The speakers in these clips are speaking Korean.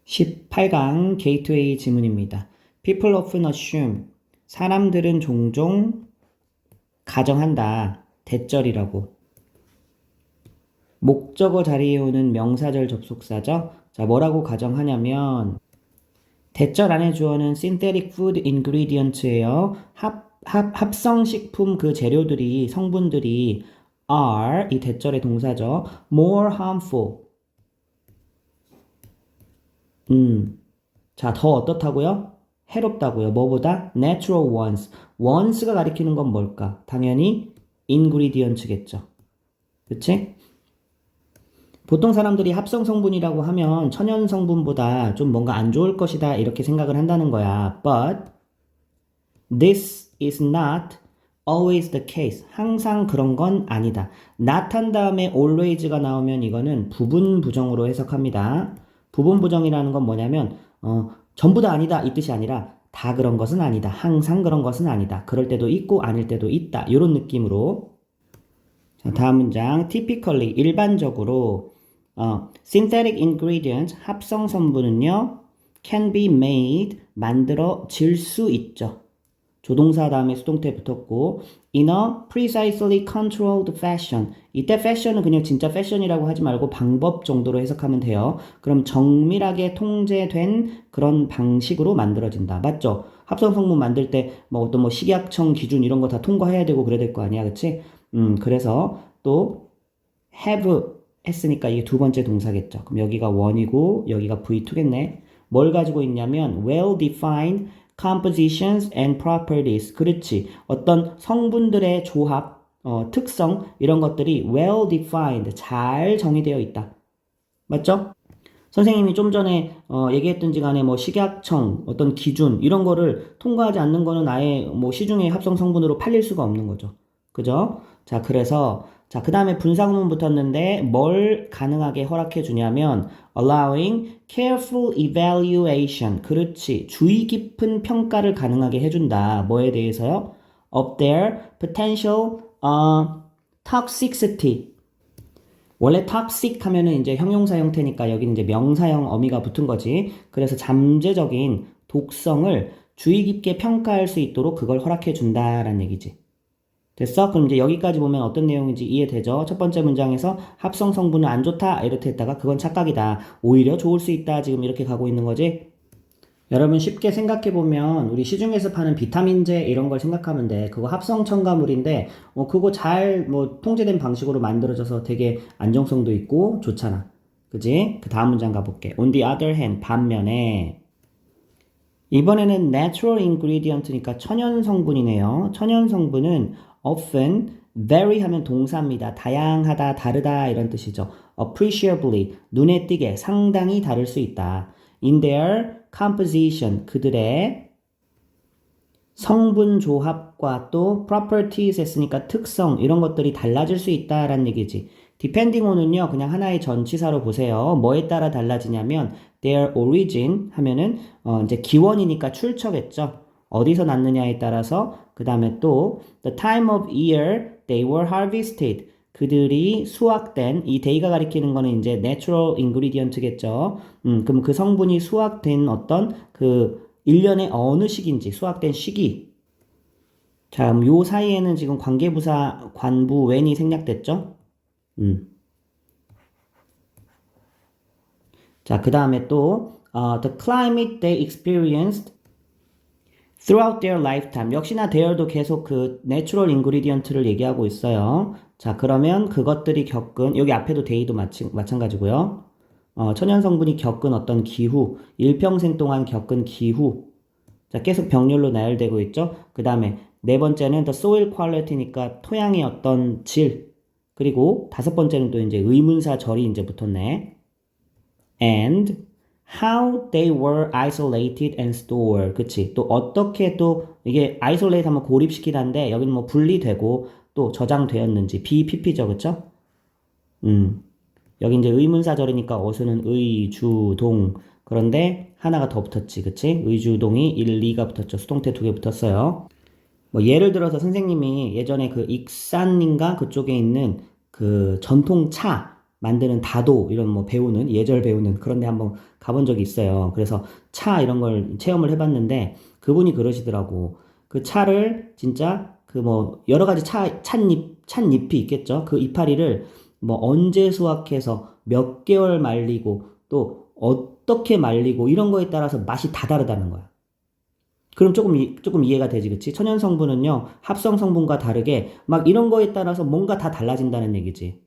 18강 게이트웨이 지문입니다. People often assume. 사람들은 종종 가정한다. 대절이라고. 목적어 자리에 오는 명사절 접속사죠. 자, 뭐라고 가정하냐면 대절 안에 주어는 synthetic food ingredients예요. 합성식품 그 재료들이, 성분들이 are, 이 대절의 동사죠. more harmful. 자, 더 어떻다고요? 해롭다고요. 뭐보다? natural ones. ones가 가리키는 건 뭘까? 당연히 ingredients겠죠. 그치? 보통 사람들이 합성 성분이라고 하면 천연 성분보다 좀 뭔가 안 좋을 것이다 이렇게 생각을 한다는 거야. But this is not always the case. 항상 그런 건 아니다. not 한 다음에 always가 나오면 이거는 부분 부정으로 해석합니다. 부분 부정이라는 건 뭐냐면 전부 다 아니다 이 뜻이 아니라 다 그런 것은 아니다. 항상 그런 것은 아니다. 그럴 때도 있고 아닐 때도 있다. 이런 느낌으로. 자, 다음 문장. typically 일반적으로 synthetic ingredients 합성 성분은요 can be made 만들어질 수 있죠. 조동사 다음에 수동태 붙었고 in a precisely controlled fashion. 이때 fashion은 그냥 진짜 fashion이라고 하지 말고 방법 정도로 해석하면 돼요. 그럼 정밀하게 통제된 그런 방식으로 만들어진다. 맞죠? 합성 성분 만들 때 뭐 어떤 뭐 식약청 기준 이런 거 다 통과해야 되고 그래야 될 거 아니야. 그치? 그래서 또 have 했으니까 이게 두 번째 동사겠죠. 그럼 여기가 one이고 여기가 V2겠네. 뭘 가지고 있냐면 well-defined compositions and properties. 그렇지. 어떤 성분들의 조합, 특성 이런 것들이 well-defined, 잘 정의되어 있다. 맞죠? 선생님이 좀 전에 얘기했던지 간에 뭐 식약청 어떤 기준 이런 거를 통과하지 않는 거는 아예 뭐 시중에 합성 성분으로 팔릴 수가 없는 거죠. 그죠? 자, 그래서 자, 그 다음에 분사구문 붙었는데 뭘 가능하게 허락해 주냐면 allowing careful evaluation. 그렇지. 주의 깊은 평가를 가능하게 해준다. 뭐에 대해서요? of their potential toxicity. 원래 toxic 하면은 이제 형용사 형태니까 여기는 이제 명사형 어미가 붙은 거지. 그래서 잠재적인 독성을 주의 깊게 평가할 수 있도록 그걸 허락해 준다라는 얘기지. 됐어? 그럼 이제 여기까지 보면 어떤 내용인지 이해되죠? 첫 번째 문장에서 합성 성분은 안 좋다 이렇게 했다가 그건 착각이다. 오히려 좋을 수 있다. 지금 이렇게 가고 있는 거지? 여러분 쉽게 생각해보면 우리 시중에서 파는 비타민제 이런 걸 생각하면 돼. 그거 합성 첨가물인데 그거 잘 뭐 통제된 방식으로 만들어져서 되게 안정성도 있고 좋잖아. 그지? 그 다음 문장 가볼게. On the other hand, 반면에 이번에는 natural ingredient니까 천연 성분이네요. 천연 성분은 often, vary 하면 동사입니다. 다양하다, 다르다 이런 뜻이죠. appreciably, 눈에 띄게 상당히 다를 수 있다. in their composition, 그들의 성분 조합과 또 properties 했으니까 특성 이런 것들이 달라질 수 있다라는 얘기지. depending on은요 그냥 하나의 전치사로 보세요. 뭐에 따라 달라지냐면 their origin 하면은 이제 기원이니까 출처겠죠. 어디서 났느냐에 따라서 그 다음에 또 the time of year they were harvested. 그들이 수확된 이 day가 가리키는 거는 이제 natural ingredient겠죠. 그럼 그 성분이 수확된 어떤 그 1년의 어느 시기인지 수확된 시기. 자, 그럼 요 사이에는 지금 관계부사 관부 when이 생략됐죠? 자, 그 다음에 또 the climate they experienced throughout their lifetime. 역시나 there도 계속 그 natural ingredient를 얘기하고 있어요. 자, 그러면 그것들이 겪은 여기 앞에도 they도 마찬가지고요. 천연 성분이 겪은 어떤 기후, 일평생 동안 겪은 기후. 자, 계속 병렬로 나열되고 있죠. 그 다음에 네 번째는 the soil quality니까 토양의 어떤 질. 그리고 다섯 번째는 또 이제 의문사 절이 이제 붙었네. And how they were isolated and stored. 그치? 또 어떻게 또 이게 isolate 하면 고립시키다인데 여기는 뭐 분리되고 또 저장되었는지 BPP죠. 그쵸? 여기 이제 의문사절이니까 어수는 의, 주, 동. 그런데 하나가 더 붙었지. 그치? 의주동이 1, 2가 붙었죠. 수동태 2개 붙었어요. 뭐 예를 들어서 선생님이 예전에 그 익산인가 그쪽에 있는 그 전통차 만드는 다도 이런 뭐 배우는 예절 배우는 그런 데 한번 가본 적이 있어요. 그래서 차 이런 걸 체험을 해봤는데 그분이 그러시더라고. 그 차를 진짜 그 뭐 여러 가지 찻잎이 있겠죠. 그 이파리를 뭐 언제 수확해서 몇 개월 말리고 또 어떻게 말리고 이런 거에 따라서 맛이 다 다르다는 거야. 그럼 조금 이해가 되지, 그치? 천연 성분은요, 합성 성분과 다르게 막 이런 거에 따라서 뭔가 다 달라진다는 얘기지.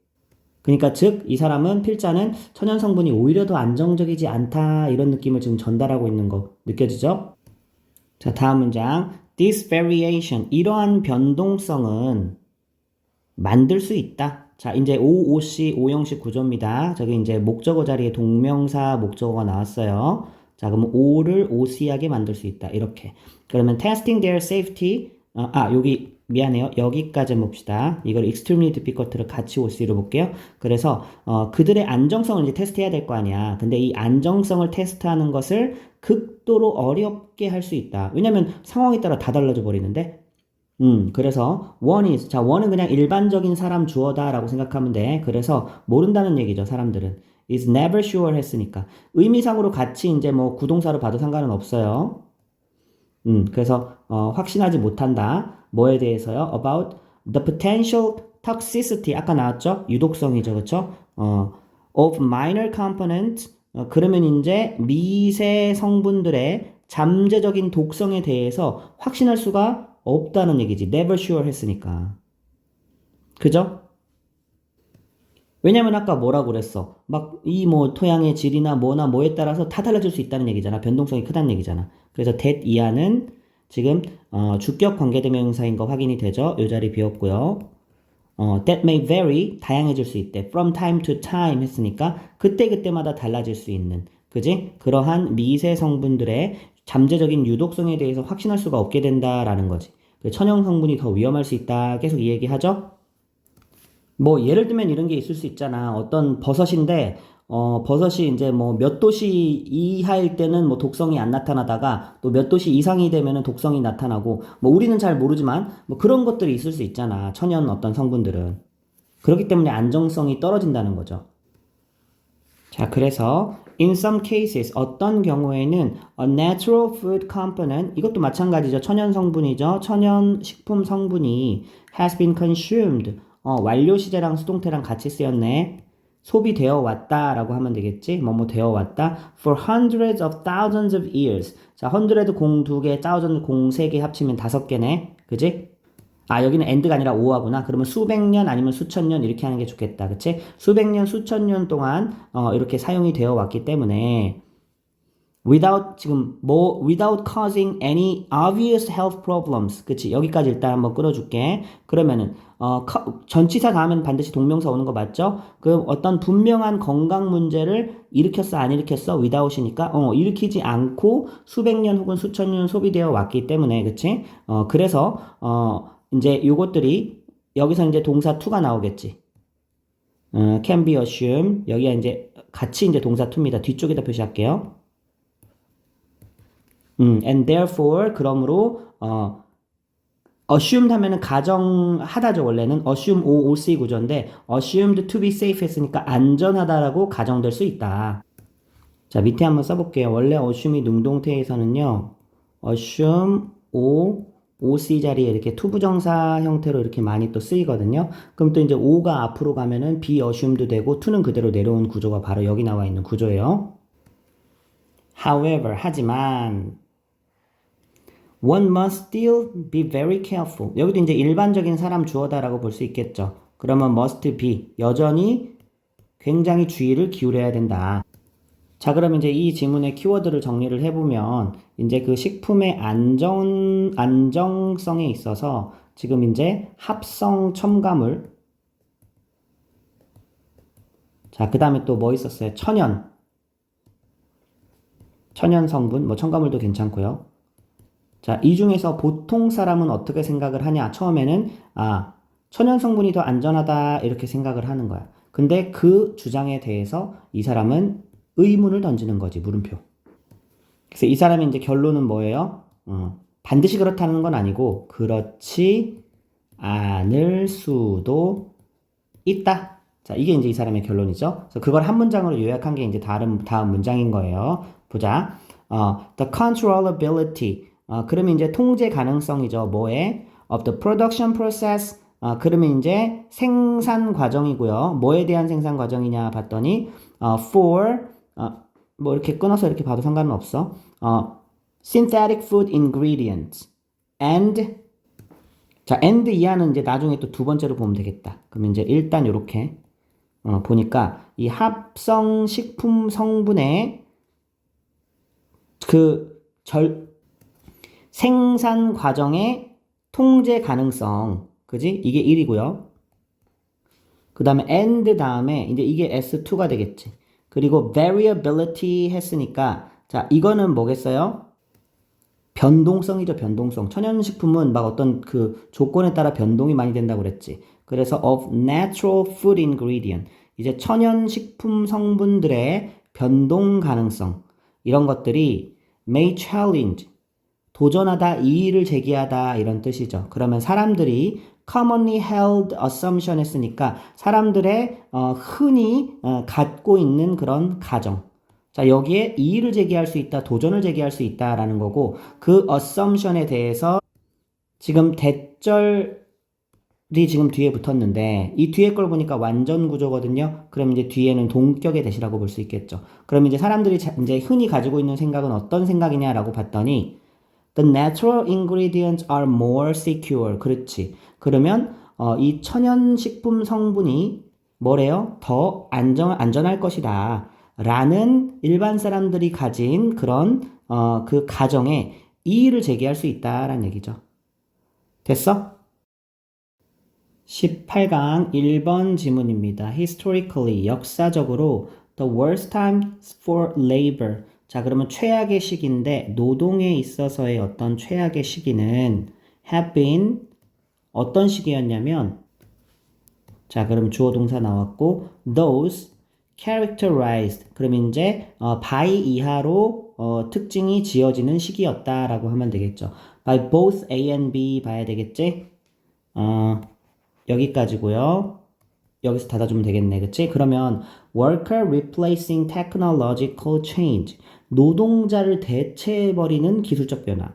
그러니까 즉, 이 사람은 필자는 천연 성분이 오히려 더 안정적이지 않다, 이런 느낌을 지금 전달하고 있는 거 느껴지죠? 자, 다음 문장. This variation, 이러한 변동성은 만들 수 있다. 자, 이제 OOC, 오형식 구조입니다. 저기 이제 목적어 자리에 동명사 목적어가 나왔어요. 자, 그러면 O를 OC하게 만들 수 있다. 이렇게. 그러면 testing their safety. 여기 미안해요. 여기까지 봅시다. 이걸 extremely difficult를 같이 OC로 볼게요. 그래서 그들의 안정성을 이제 테스트해야 될 거 아니야. 근데 이 안정성을 테스트하는 것을 극도로 어렵게 할 수 있다. 왜냐면 상황에 따라 다 달라져 버리는데. 그래서 one은 그냥 일반적인 사람 주어다라고 생각하면 돼. 그래서 모른다는 얘기죠, 사람들은. is never sure 했으니까. 의미상으로 같이 이제 뭐 구동사로 봐도 상관은 없어요. 그래서 확신하지 못한다. 뭐에 대해서요? About the potential toxicity. 아까 나왔죠? 유독성이죠, 그렇죠? of minor components. 그러면 이제 미세 성분들의 잠재적인 독성에 대해서 확신할 수가 없다는 얘기지. never sure 했으니까. 그죠? 왜냐면 아까 뭐라고 그랬어? 막 이 뭐 토양의 질이나 뭐나 뭐에 따라서 다 달라질 수 있다는 얘기잖아. 변동성이 크다는 얘기잖아. 그래서 that 이하는 지금 주격 관계대명사인 거 확인이 되죠? 요 자리 비웠고요. that may vary 다양해질 수 있대. from time to time 했으니까 그때그때마다 달라질 수 있는 그지? 그러한 미세 성분들의 잠재적인 유독성에 대해서 확신할 수가 없게 된다라는 거지. 천연 성분이 더 위험할 수 있다. 계속 이 얘기 하죠? 뭐 예를 들면 이런 게 있을 수 있잖아. 어떤 버섯인데 버섯이 이제 뭐 몇 도씨 이하일 때는 뭐 독성이 안 나타나다가 또 몇 도씨 이상이 되면은 독성이 나타나고 뭐 우리는 잘 모르지만 뭐 그런 것들이 있을 수 있잖아. 천연 어떤 성분들은. 그렇기 때문에 안정성이 떨어진다는 거죠. 자, 그래서 in some cases 어떤 경우에는 a natural food component 이것도 마찬가지죠. 천연 성분이죠. 천연 식품 성분이 has been consumed 완료 시제랑 수동태랑 같이 쓰였네. 소비되어 왔다라고 하면 되겠지. 뭐뭐 되어 왔다. For hundreds of thousands of years. 자, hundred 공 2개, thousand 공 3개 합치면 5개네. 그지? 여기는 and가 아니라 오하구나. 그러면 수백 년 아니면 수천 년 이렇게 하는 게 좋겠다. 그치? 수백 년, 수천 년 동안 이렇게 사용이 되어 왔기 때문에 without causing any obvious health problems. 그치? 여기까지 일단 한번 끌어줄게. 그러면은 전치사 다음엔 반드시 동명사 오는 거 맞죠? 그 어떤 분명한 건강 문제를 일으켰어, 안 일으켰어? without이니까 일으키지 않고 수백 년 혹은 수천 년 소비되어 왔기 때문에 그치? 그래서 이제 요것들이 여기서 이제 동사 to가 나오겠지. can be assumed. 여기가 이제 같이 이제 동사 to입니다. 뒤쪽에다 표시할게요. and therefore 그러므로 assumed 하면은 가정하다죠. 원래는 assume OOC 구조인데 assumed to be safe 했으니까 안전하다라고 가정될 수 있다. 자, 밑에 한번 써볼게요. 원래 assume이 능동태에서는요. assume OC 자리에 이렇게 투부정사 형태로 이렇게 많이 또 쓰이거든요. 그럼 또 이제 O가 앞으로 가면은 be assumed 되고 to는 그대로 내려온 구조가 바로 여기 나와 있는 구조예요. However, 하지만 one must still be very careful. 여기도 이제 일반적인 사람 주어다라고 볼 수 있겠죠. 그러면 must be 여전히 굉장히 주의를 기울여야 된다. 자, 그럼 이제 이 지문의 키워드를 정리를 해보면 이제 그 식품의 안정성에 있어서 지금 이제 합성 첨가물 자, 그 다음에 또 뭐 있었어요? 천연 성분, 뭐 첨가물도 괜찮고요. 자, 이 중에서 보통 사람은 어떻게 생각을 하냐? 처음에는 천연 성분이 더 안전하다 이렇게 생각을 하는 거야. 근데 그 주장에 대해서 이 사람은 의문을 던지는 거지, 물음표. 그래서 이 사람의 이제 결론은 뭐예요? 반드시 그렇다는 건 아니고 그렇지 않을 수도 있다. 자, 이게 이제 이 사람의 결론이죠. 그래서 그걸 한 문장으로 요약한 게 이제 다음 문장인 거예요. 보자. The controllability. 그러면 이제 통제 가능성이죠. 뭐에? Of the production process. 그러면 이제 생산 과정이고요. 뭐에 대한 생산 과정이냐 봤더니, for, 뭐 이렇게 끊어서 이렇게 봐도 상관은 없어. synthetic food ingredients. and 이하는 이제 나중에 또 두 번째로 보면 되겠다. 그럼 이제 일단 요렇게, 보니까 이 합성 식품 성분의 생산 과정의 통제 가능성. 그지? 이게 1이고요. 그 다음에 and 다음에 이제 이게 S2가 되겠지. 그리고 variability 했으니까 자, 이거는 뭐겠어요? 변동성이죠, 변동성. 천연식품은 막 어떤 그 조건에 따라 변동이 많이 된다고 그랬지. 그래서 of natural food ingredient. 이제 천연식품 성분들의 변동 가능성. 이런 것들이 may challenge. 도전하다, 이의를 제기하다 이런 뜻이죠. 그러면 사람들이 commonly held assumption 했으니까 사람들의 흔히 갖고 있는 그런 가정. 자, 여기에 이의를 제기할 수 있다, 도전을 제기할 수 있다라는 거고 그 assumption에 대해서 지금 대절이 지금 뒤에 붙었는데 이 뒤에 걸 보니까 완전 구조거든요. 그럼 이제 뒤에는 동격의 대시라고 볼 수 있겠죠. 그럼 이제 사람들이 이제 흔히 가지고 있는 생각은 어떤 생각이냐라고 봤더니 The natural ingredients are more secure. 그렇지. 그러면 이 천연식품 성분이 뭐래요? 더 안전할 것이다. 라는 일반 사람들이 가진 그런 그 가정에 이의를 제기할 수 있다라는 얘기죠. 됐어? 18강 1번 지문입니다. Historically, 역사적으로 the worst times for labor. 자, 그러면 최악의 시기인데 노동에 있어서의 어떤 최악의 시기는 have been 어떤 시기였냐면 자, 그럼 주어 동사 나왔고 those characterized 그럼 이제 by 이하로 특징이 지어지는 시기였다라고 하면 되겠죠. by both A and B 봐야 되겠지? 여기까지고요. 여기서 닫아주면 되겠네. 그치? 그러면 worker replacing technological change. 노동자를 대체해버리는 기술적 변화.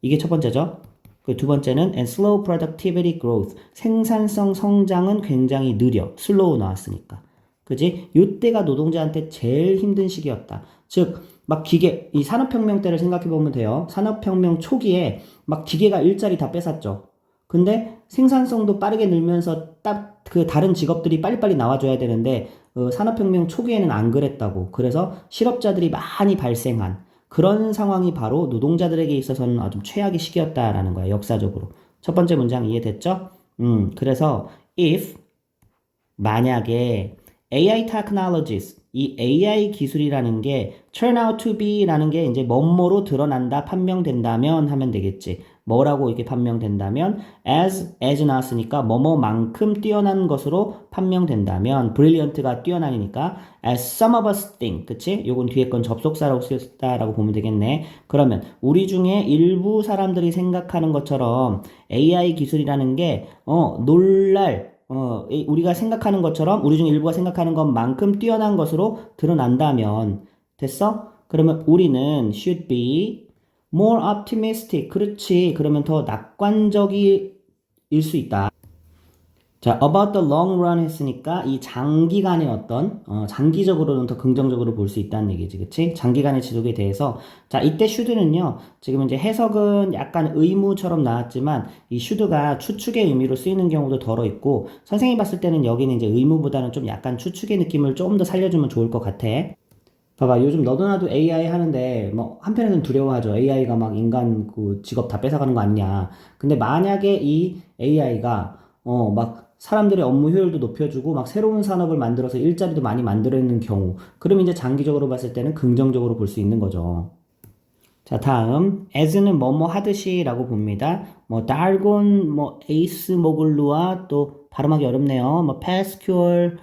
이게 첫 번째죠. 그 두 번째는 and slow productivity growth. 생산성 성장은 굉장히 느려. 슬로우 나왔으니까. 그지? 이때가 노동자한테 제일 힘든 시기였다. 즉, 막 기계, 이 산업혁명 때를 생각해보면 돼요. 산업혁명 초기에 막 기계가 일자리 다 뺏었죠. 근데 생산성도 빠르게 늘면서 딱 그 다른 직업들이 빨리빨리 나와줘야 되는데 산업혁명 초기에는 안 그랬다고. 그래서 실업자들이 많이 발생한 그런 상황이 바로 노동자들에게 있어서는 아주 최악의 시기였다라는 거야. 역사적으로. 첫 번째 문장 이해됐죠? 그래서 if 만약에 AI technologies 이 AI 기술이라는 게 turn out to be라는 게 이제 뭐뭐로 드러난다, 판명된다면 하면 되겠지. 뭐라고 이렇게 판명된다면 as 나왔으니까 뭐뭐만큼 뛰어난 것으로 판명된다면 brilliant가 뛰어나니까 as some of us think 그치? 요건 뒤에 건 접속사라고 쓰였다라고 보면 되겠네. 그러면 우리 중에 일부 사람들이 생각하는 것처럼 AI 기술이라는 게 우리가 생각하는 것처럼 우리 중 일부가 생각하는 것만큼 뛰어난 것으로 드러난다면 됐어? 그러면 우리는 should be more optimistic. 그렇지. 그러면 더 낙관적일 수 있다. 자, about the long run 했으니까 이 장기간의 어떤 장기적으로는 더 긍정적으로 볼 수 있다는 얘기지. 그치? 장기간의 지속에 대해서 자, 이때 should는요. 지금 이제 해석은 약간 의무처럼 나왔지만 이 should가 추측의 의미로 쓰이는 경우도 덜어 있고 선생님이 봤을 때는 여기는 이제 의무보다는 좀 약간 추측의 느낌을 좀 더 살려주면 좋을 것 같아. 봐봐, 요즘 너도 나도 AI 하는데, 뭐, 한편에서는 두려워하죠. AI가 막 인간 그 직업 다 뺏어가는 거 아니냐. 근데 만약에 이 AI가, 막 사람들의 업무 효율도 높여주고, 막 새로운 산업을 만들어서 일자리도 많이 만들어내는 경우, 그러면 이제 장기적으로 봤을 때는 긍정적으로 볼 수 있는 거죠. 자, 다음, as는 뭐뭐 하듯이 라고 봅니다. 뭐, 달곤, 뭐, 에이스 모글루와 또 발음하기 어렵네요. 뭐, 패스큐얼,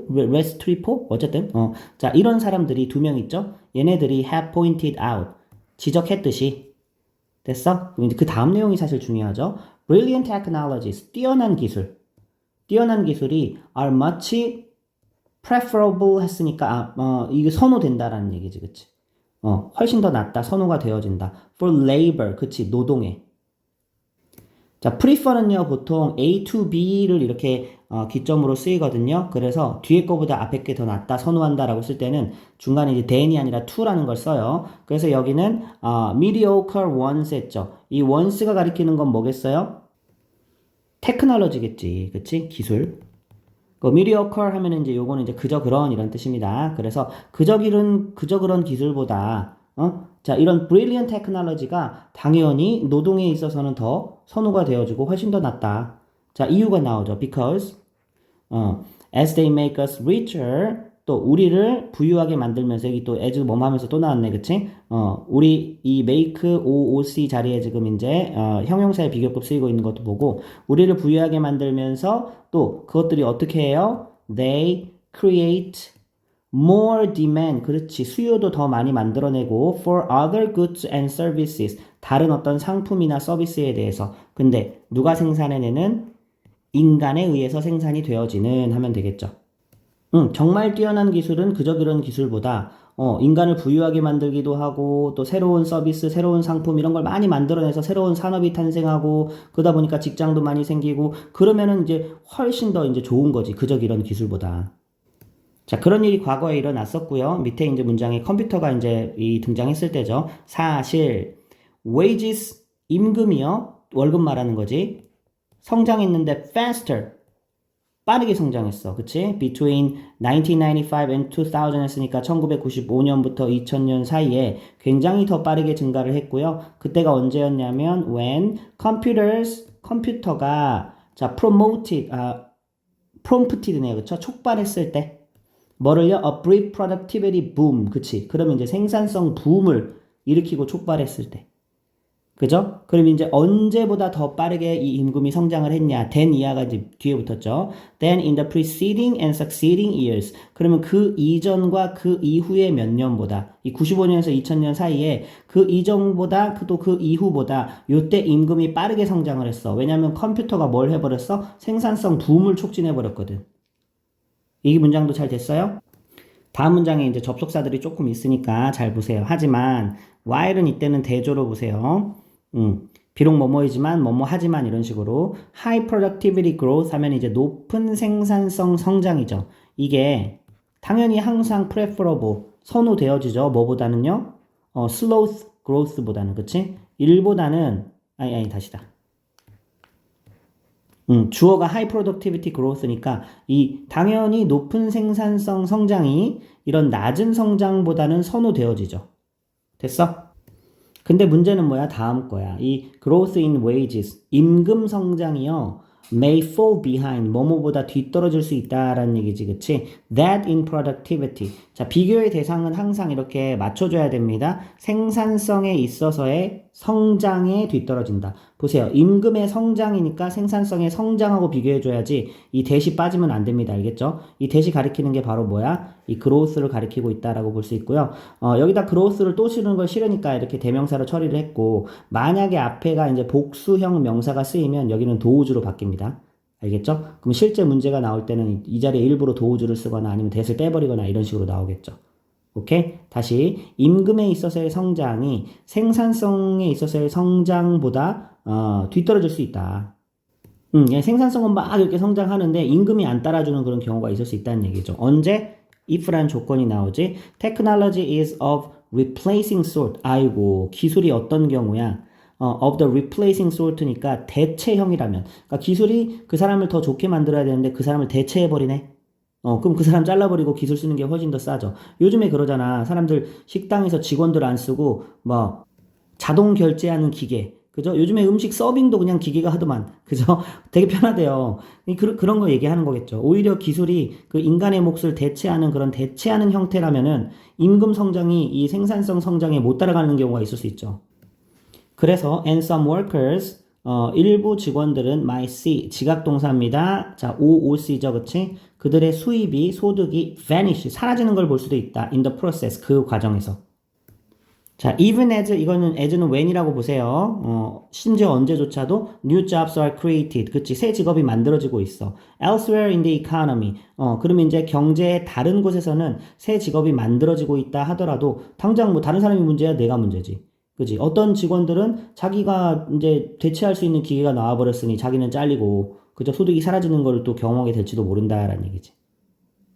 레스트리포? 어쨌든, 자, 이런 사람들이 두 명 있죠? 얘네들이 have pointed out. 지적했듯이. 됐어? 그럼 이제 그 다음 내용이 사실 중요하죠? Brilliant technologies. 뛰어난 기술. 뛰어난 기술이 are much preferable 했으니까 이게 선호된다라는 얘기지, 그치? 훨씬 더 낫다, 선호가 되어진다. for labor, 그치? 노동에. 자, prefer는요, 보통 A to B를 이렇게 기점으로 쓰이거든요. 그래서 뒤에 거보다 앞에 게 더 낫다, 선호한다라고 쓸 때는 중간에 이제 than이 아니라 to라는 걸 써요. 그래서 여기는 mediocre ones 했죠. 이 ones가 가리키는 건 뭐겠어요? 테크놀로지겠지, 그치? 기술. 그 mediocre 하면은 이제 요거는 이제 그저 그런 이런 뜻입니다. 그래서 그저 그런 기술보다 자, 이런 brilliant technology가 당연히 노동에 있어서는 더 선호가 되어지고 훨씬 더 낫다. 자, 이유가 나오죠. because as they make us richer, 또 우리를 부유하게 만들면서 여기 또 as 뭐뭐 하면서 또 나왔네, 그치? 우리 이 make OOC 자리에 지금 이제 형용사의 비교급 쓰이고 있는 것도 보고 우리를 부유하게 만들면서 또 그것들이 어떻게 해요? They create more demand, 그렇지. 수요도 더 많이 만들어내고 for other goods and services, 다른 어떤 상품이나 서비스에 대해서. 근데 누가 생산해내는? 인간에 의해서 생산이 되어지는 하면 되겠죠. 정말 뛰어난 기술은 그저 그런 기술보다 인간을 부유하게 만들기도 하고 또 새로운 서비스, 새로운 상품 이런 걸 많이 만들어내서 새로운 산업이 탄생하고 그러다 보니까 직장도 많이 생기고 그러면은 이제 훨씬 더 이제 좋은 거지. 그저 이런 기술보다. 자, 그런 일이 과거에 일어났었고요. 밑에 이제 문장에 컴퓨터가 이제 등장했을 때죠. 사실 wages 임금이요. 월급 말하는 거지. 성장했는데 faster 빠르게 성장했어. 그치? Between 1995 and 2000 했으니까 1995년부터 2000년 사이에 굉장히 더 빠르게 증가를 했고요. 그때가 언제였냐면 when 컴퓨터가 자 prompted네요. 그쵸? 촉발했을 때 뭐를요? A brief productivity boom. 그치? 그러면 이제 생산성 붐을 일으키고 촉발했을 때. 그죠? 그럼 이제 언제보다 더 빠르게 이 임금이 성장을 했냐? than 이하가 이제 뒤에 붙었죠. than in the preceding and succeeding years. 그러면 그 이전과 그 이후의 몇 년보다, 이 95년에서 2000년 사이에 그 이전보다, 또 그 이후보다 요때 임금이 빠르게 성장을 했어. 왜냐면 컴퓨터가 뭘 해버렸어? 생산성 붐을 촉진해버렸거든. 이 문장도 잘 됐어요? 다음 문장에 이제 접속사들이 조금 있으니까 잘 보세요. 하지만 while은 이때는 대조로 보세요. 비록 뭐뭐이지만 뭐뭐 하지만 이런 식으로 high productivity growth 하면 이제 높은 생산성 성장이죠. 이게 당연히 항상 preferable 선호되어지죠. 뭐보다는요? slow growth보다는 그치? 일보다는 아니 다시다. 주어가 high productivity growth니까 이 당연히 높은 생산성 성장이 이런 낮은 성장보다는 선호되어지죠. 됐어? 근데 문제는 뭐야? 다음 거야. 이 growth in wages, 임금 성장이요. may fall behind, 뭐뭐보다 뒤떨어질 수 있다라는 얘기지, 그치? that in productivity. 자, 비교의 대상은 항상 이렇게 맞춰줘야 됩니다. 생산성에 있어서의 성장에 뒤떨어진다. 보세요. 임금의 성장이니까 생산성의 성장하고 비교해줘야지 이 대시 빠지면 안 됩니다. 알겠죠? 이 대시 가리키는 게 바로 뭐야? 이 growth를 가리키고 있다라고 볼 수 있고요. 여기다 growth를 또 실은 걸 싫으니까 이렇게 대명사로 처리를 했고, 만약에 앞에가 이제 복수형 명사가 쓰이면 여기는 도우주로 바뀝니다. 알겠죠? 그럼 실제 문제가 나올 때는 이 자리에 일부러 도우주를 쓰거나 아니면 대를 빼버리거나 이런 식으로 나오겠죠. 오케이? 다시 임금에 있어서의 성장이 생산성에 있어서의 성장보다 뒤떨어질 수 있다. 생산성은 막 이렇게 성장하는데 임금이 안 따라주는 그런 경우가 있을 수 있다는 얘기죠. 언제? if라는 조건이 나오지. Technology is of replacing sort. 아이고, 기술이 어떤 경우야? of the replacing sort니까 대체형이라면. 그러니까 기술이 그 사람을 더 좋게 만들어야 되는데 그 사람을 대체해버리네. 그럼 그 사람 잘라버리고 기술 쓰는 게 훨씬 더 싸죠. 요즘에 그러잖아. 사람들 식당에서 직원들 안 쓰고 뭐 자동 결제하는 기계. 그죠? 요즘에 음식 서빙도 그냥 기계가 하더만. 그죠? 되게 편하대요. 그런 거 얘기하는 거겠죠. 오히려 기술이 그 인간의 몫을 대체하는 그런 대체하는 형태라면은 임금 성장이 이 생산성 성장에 못 따라가는 경우가 있을 수 있죠. 그래서 and some workers 일부 직원들은 might see 지각동사입니다. 자, OOC죠, 그치? 그들의 수입이 소득이 vanish 사라지는 걸 볼 수도 있다. in the process 그 과정에서. 자, even as 이거는 as는 when이라고 보세요. 심지어 언제조차도 new jobs are created. 그치? 새 직업이 만들어지고 있어. elsewhere in the economy. 그러면 이제 경제의 다른 곳에서는 새 직업이 만들어지고 있다 하더라도 당장 뭐 다른 사람이 문제야, 내가 문제지. 그지? 어떤 직원들은 자기가 이제 대체할 수 있는 기회가 나와버렸으니 자기는 잘리고 그저 소득이 사라지는 걸 또 경험하게 될지도 모른다라는 얘기지.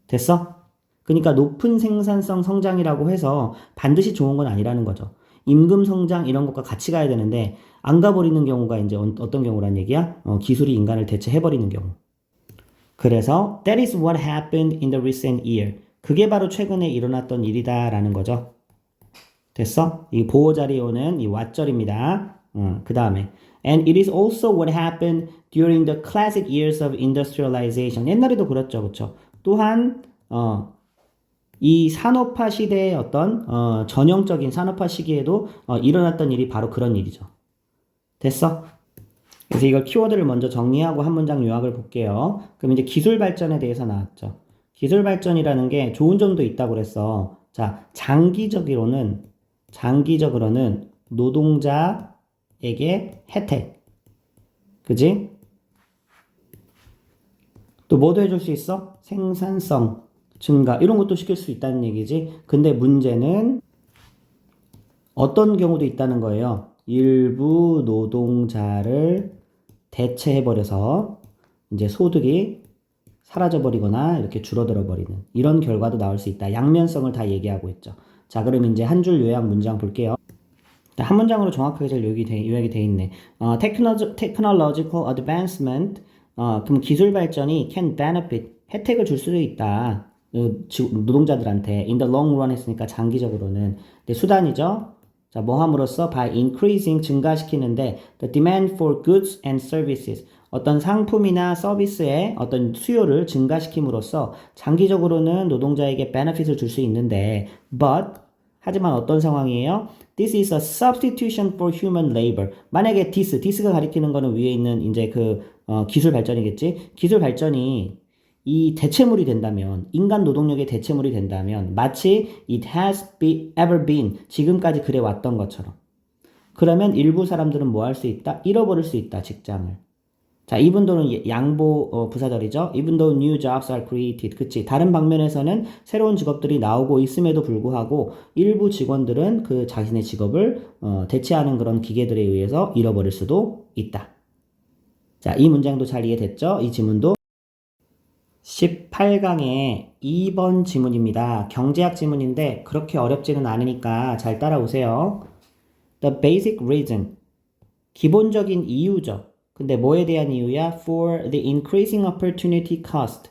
됐어? 그러니까 높은 생산성 성장이라고 해서 반드시 좋은 건 아니라는 거죠. 임금 성장 이런 것과 같이 가야 되는데 안 가버리는 경우가 이제 어떤 경우란 얘기야? 기술이 인간을 대체해버리는 경우. 그래서 that is what happened in the recent year. 그게 바로 최근에 일어났던 일이다라는 거죠. 됐어? 이 보호 자리에 오는 이 왓절입니다. 그 다음에 and it is also what happened during the classic years of industrialization. 옛날에도 그렇죠, 그렇죠? 또한 이 산업화 시대의 어떤 전형적인 산업화 시기에도 일어났던 일이 바로 그런 일이죠. 됐어? 그래서 이걸 키워드를 먼저 정리하고 한 문장 요약을 볼게요. 그럼 이제 기술 발전에 대해서 나왔죠. 기술 발전이라는 게 좋은 점도 있다고 그랬어. 자, 장기적으로는 노동자에게 혜택. 그지? 또 뭐도 해줄 수 있어? 생산성 증가. 이런 것도 시킬 수 있다는 얘기지. 근데 문제는 어떤 경우도 있다는 거예요. 일부 노동자를 대체해버려서 이제 소득이 사라져버리거나 이렇게 줄어들어 버리는 이런 결과도 나올 수 있다. 양면성을 다 얘기하고 있죠. 자, 그럼 이제 한 줄 요약 문장 볼게요. 한 문장으로 정확하게 잘 요약이 돼 있네. Technological advancement. 그럼 기술 발전이 can benefit. 혜택을 줄 수도 있다. 노동자들한테 in the long run 했으니까 장기적으로는. 근데 수단이죠. 자, 뭐 함으로써 by increasing 증가시키는데 the demand for goods and services. 어떤 상품이나 서비스의 어떤 수요를 증가시킴으로써 장기적으로는 노동자에게 benefit을 줄 수 있는데 but 하지만 어떤 상황이에요? This is a substitution for human labor. 만약에 this가 가리키는 거는 위에 있는 이제 기술 발전이겠지? 기술 발전이 이 대체물이 된다면, 인간 노동력의 대체물이 된다면, 마치 it has ever been, 지금까지 그래 왔던 것처럼. 그러면 일부 사람들은 뭐 할 수 있다? 잃어버릴 수 있다, 직장을. 자, even though는 양보 부사절이죠. even though new jobs are created. 그치. 다른 방면에서는 새로운 직업들이 나오고 있음에도 불구하고 일부 직원들은 그 자신의 직업을 대체하는 그런 기계들에 의해서 잃어버릴 수도 있다. 자, 이 문장도 잘 이해됐죠? 이 지문도 18강의 2번 지문입니다. 경제학 지문인데 그렇게 어렵지는 않으니까 잘 따라오세요. The basic reason. 기본적인 이유죠. 근데 뭐에 대한 이유야? For the increasing opportunity cost.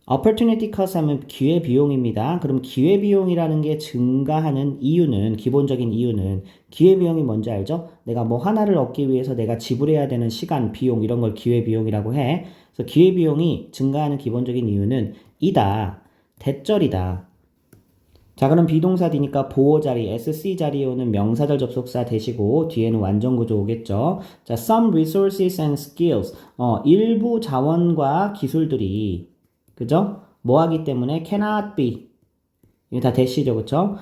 opportunity cost 하면 기회비용입니다. 그럼 기회비용이라는 게 증가하는 이유는, 기본적인 이유는, 기회비용이 뭔지 알죠? 내가 뭐 하나를 얻기 위해서 내가 지불해야 되는 시간, 비용, 이런 걸 기회비용이라고 해. 그래서 기회비용이 증가하는 기본적인 이유는 이다. 대절이다. 자, 그럼 비동사 뒤니까 보호 자리, SC 자리에 오는 명사절 접속사 대시고 뒤에는 완전 구조 오겠죠. 자, some resources and skills. 일부 자원과 기술들이 그죠? 뭐 하기 때문에 cannot be. 이거 다 대시죠, 그쵸?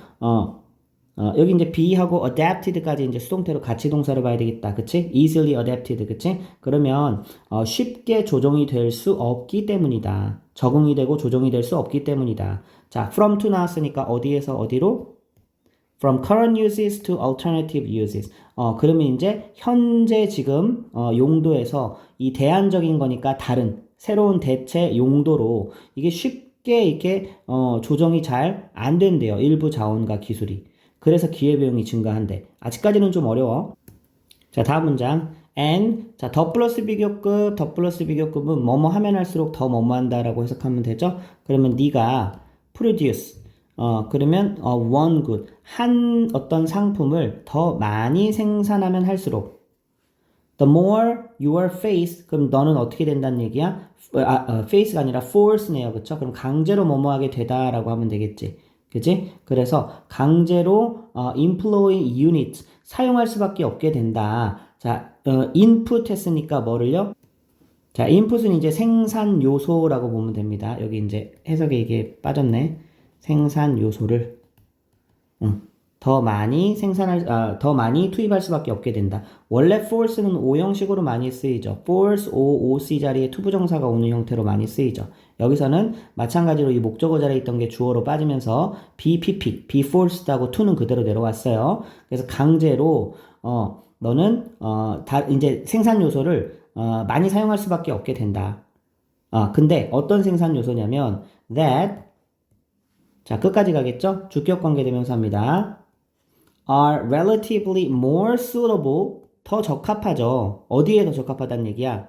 여기 이제 be하고 adapted까지 이제 수동태로 같이 동사를 봐야 되겠다. 그치? easily adapted. 그치? 그러면, 쉽게 조정이 될 수 없기 때문이다. 적응이 되고 조정이 될 수 없기 때문이다. 자, from to 나왔으니까 어디에서 어디로? From current uses to alternative uses. 그러면 이제 현재 지금, 용도에서 이 대안적인 거니까 다른, 새로운 대체 용도로 이게 쉽게 이렇게 조정이 잘 안 된대요. 일부 자원과 기술이. 그래서 기회비용이 증가한대. 아직까지는 좀 어려워. 자, 다음 문장. and 자, 더 플러스 비교급은 뭐뭐 하면 할수록 더 뭐뭐 한다라고 해석하면 되죠. 그러면 네가 produce 그러면 one good 한 어떤 상품을 더 많이 생산하면 할수록 the more your face, 그럼 너는 어떻게 된다는 얘기야? face가 아니라 force네요. 그쵸? 그럼 강제로 뭐뭐하게 되다라고 하면 되겠지. 그지? 그래서 강제로 employ unit, 사용할 수밖에 없게 된다. 자, input 했으니까 뭐를요? 자, input은 이제 생산 요소라고 보면 됩니다. 여기 이제 해석에 이게 빠졌네. 생산 요소를. 더 많이 투입할 수밖에 없게 된다. 원래 force는 오형식으로 많이 쓰이죠. force, OC 자리에 투부정사가 오는 형태로 많이 쓰이죠. 여기서는 마찬가지로 이 목적어 자리에 있던 게 주어로 빠지면서 be picked, be forced하고 to는 그대로 내려왔어요. 그래서 강제로 너는 이제 생산 요소를 많이 사용할 수밖에 없게 된다. 근데 어떤 생산 요소냐면 that 자 끝까지 가겠죠? 주격 관계 대명사입니다. are relatively more suitable 더 적합하죠. 어디에 더 적합하다는 얘기야?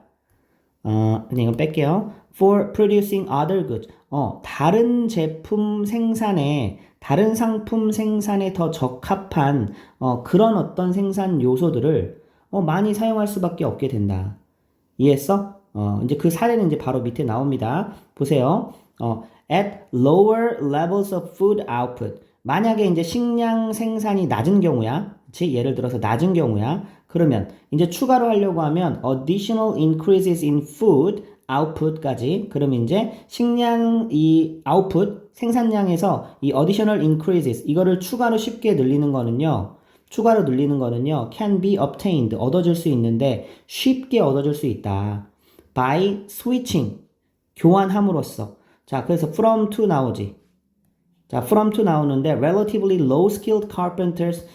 그냥 이건 뺄게요. for producing other goods. 다른 제품 생산에, 다른 상품 생산에 더 적합한, 그런 어떤 생산 요소들을, 많이 사용할 수밖에 없게 된다. 이해했어? 이제 그 사례는 이제 바로 밑에 나옵니다. 보세요. at lower levels of food output. 만약에 이제 식량 생산이 낮은 경우야. 그치? 예를 들어서 낮은 경우야. 그러면 이제 추가로 하려고 하면 additional increases in food output까지. 그러면 이제 식량 이 output 생산량에서 이 additional increases 이거를 추가로 쉽게 늘리는 거는요. can be obtained 얻어질 수 있는데 쉽게 얻어질 수 있다. by switching 교환함으로써. 자, 그래서 from to 나오지. 자, from to 나오는데 relatively low skilled carpenters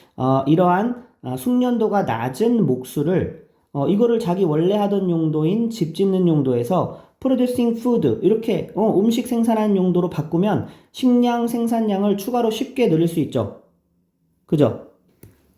이러한 숙련도가 낮은 목수를 이거를 자기 원래 하던 용도인 집 짓는 용도에서 producing food 이렇게 음식 생산하는 용도로 바꾸면 식량 생산량을 추가로 쉽게 늘릴 수 있죠. 그죠?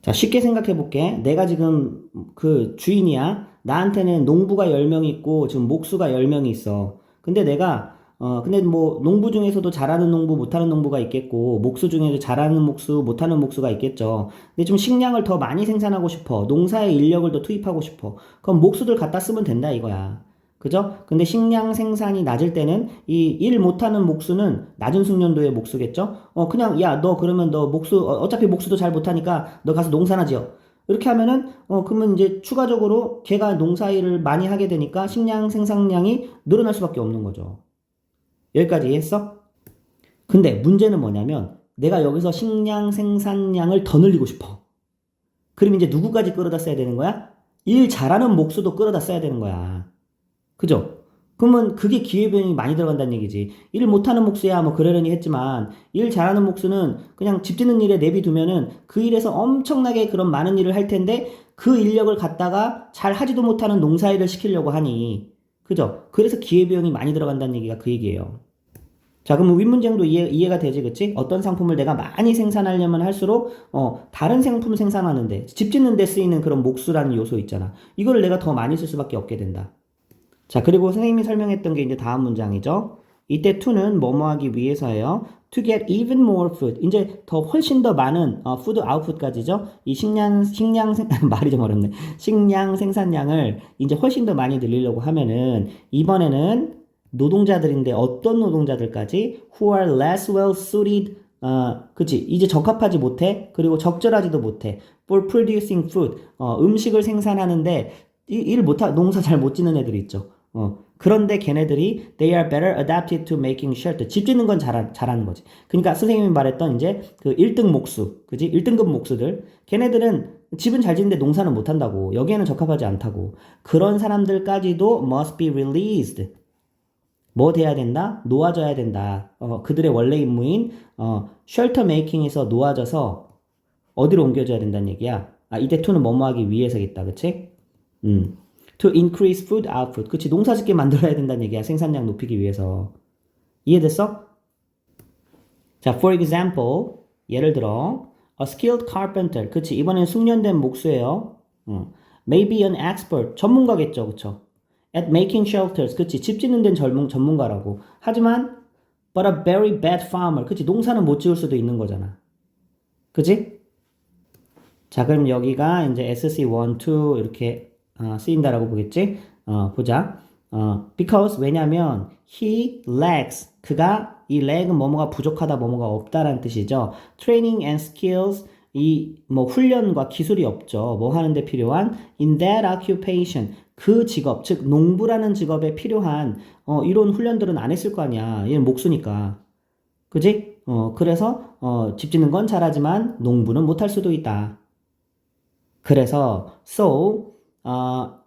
자, 쉽게 생각해 볼게. 내가 지금 그 주인이야. 나한테는 농부가 10명 있고 지금 목수가 10명이 있어. 근데 내가 근데 뭐 농부 중에서도 잘하는 농부 못하는 농부가 있겠고 목수 중에도 잘하는 목수 못하는 목수가 있겠죠. 근데 좀 식량을 더 많이 생산하고 싶어. 농사에 인력을 더 투입하고 싶어. 그럼 목수들 갖다 쓰면 된다 이거야. 그죠? 근데 식량 생산이 낮을 때는 이 일 못하는 목수는 낮은 숙련도의 목수겠죠? 그냥 야 너 그러면 너 목수 어차피 목수도 잘 못하니까 너 가서 농사나 지어. 이렇게 하면은 그러면 이제 추가적으로 걔가 농사일을 많이 하게 되니까 식량 생산량이 늘어날 수밖에 없는 거죠. 여기까지 이해했어? 근데 문제는 뭐냐면 내가 여기서 식량 생산량을 더 늘리고 싶어. 그럼 이제 누구까지 끌어다 써야 되는 거야? 일 잘하는 목수도 끌어다 써야 되는 거야. 그죠? 그러면 그게 기회비용이 많이 들어간다는 얘기지. 일 못하는 목수야 뭐 그러려니 했지만 일 잘하는 목수는 그냥 집 짓는 일에 내비두면은 그 일에서 엄청나게 그런 많은 일을 할 텐데 그 인력을 갖다가 잘 하지도 못하는 농사일을 시키려고 하니 그죠? 그래서 기회비용이 많이 들어간다는 얘기가 그 얘기예요. 자, 그럼 윗문장도 이해가 되지, 그치? 어떤 상품을 내가 많이 생산하려면 할수록, 다른 상품 생산하는데, 집 짓는 데 쓰이는 그런 목수라는 요소 있잖아. 이거를 내가 더 많이 쓸 수밖에 없게 된다. 자, 그리고 선생님이 설명했던 게 이제 다음 문장이죠. 이때 to는 뭐뭐 하기 위해서예요. To get even more food. 이제 더 훨씬 더 많은 food output까지죠. 이 말이 좀 어렵네. 식량 생산량을 이제 훨씬 더 많이 늘리려고 하면은 이번에는 노동자들인데 어떤 노동자들까지 who are less well suited 그치 이제 적합하지 못해 그리고 적절하지도 못해 for producing food 음식을 생산하는데 농사 잘 못 짓는 애들이 있죠. 그런데 걔네들이 they are better adapted to making shelter. 집 짓는 건 잘하는 거지. 그러니까 선생님이 말했던 이제 그 1등 목수, 그지? 1등급 목수들. 걔네들은 집은 잘 짓는데 농사는 못 한다고. 여기에는 적합하지 않다고. 그런 사람들까지도 must be released. 뭐 돼야 된다? 놓아져야 된다. 그들의 원래 임무인 쉘터 메이킹에서 놓아져서 어디로 옮겨져야 된다는 얘기야. 이때 to는 뭐뭐 하기 위해서겠다. 그치? To increase food output. 그치? 농사 짓게 만들어야 된다는 얘기야. 생산량 높이기 위해서. 이해됐어? 자, for example. 예를 들어 a skilled carpenter. 그치? 이번엔 숙련된 목수예요. Maybe an expert. 전문가겠죠. 그쵸? At making shelters. 그치? 집 짓는 데는 전문가라고. 하지만 but a very bad farmer. 그치? 농사는 못 지을 수도 있는 거잖아. 그치? 자, 그럼 여기가 이제 SC1, 2 이렇게 쓰인다라고 보겠지? 보자. Because 왜냐면 he lacks 그가 이 lack은 뭐뭐가 부족하다 뭐뭐가 없다라는 뜻이죠. Training and skills 이 뭐 훈련과 기술이 없죠. 뭐 하는데 필요한 in that occupation 그 직업 즉 농부라는 직업에 필요한 이런 훈련들은 안 했을 거 아니야. 얘는 목수니까. 그지? 그래서 집 짓는 건 잘하지만 농부는 못할 수도 있다. 그래서 so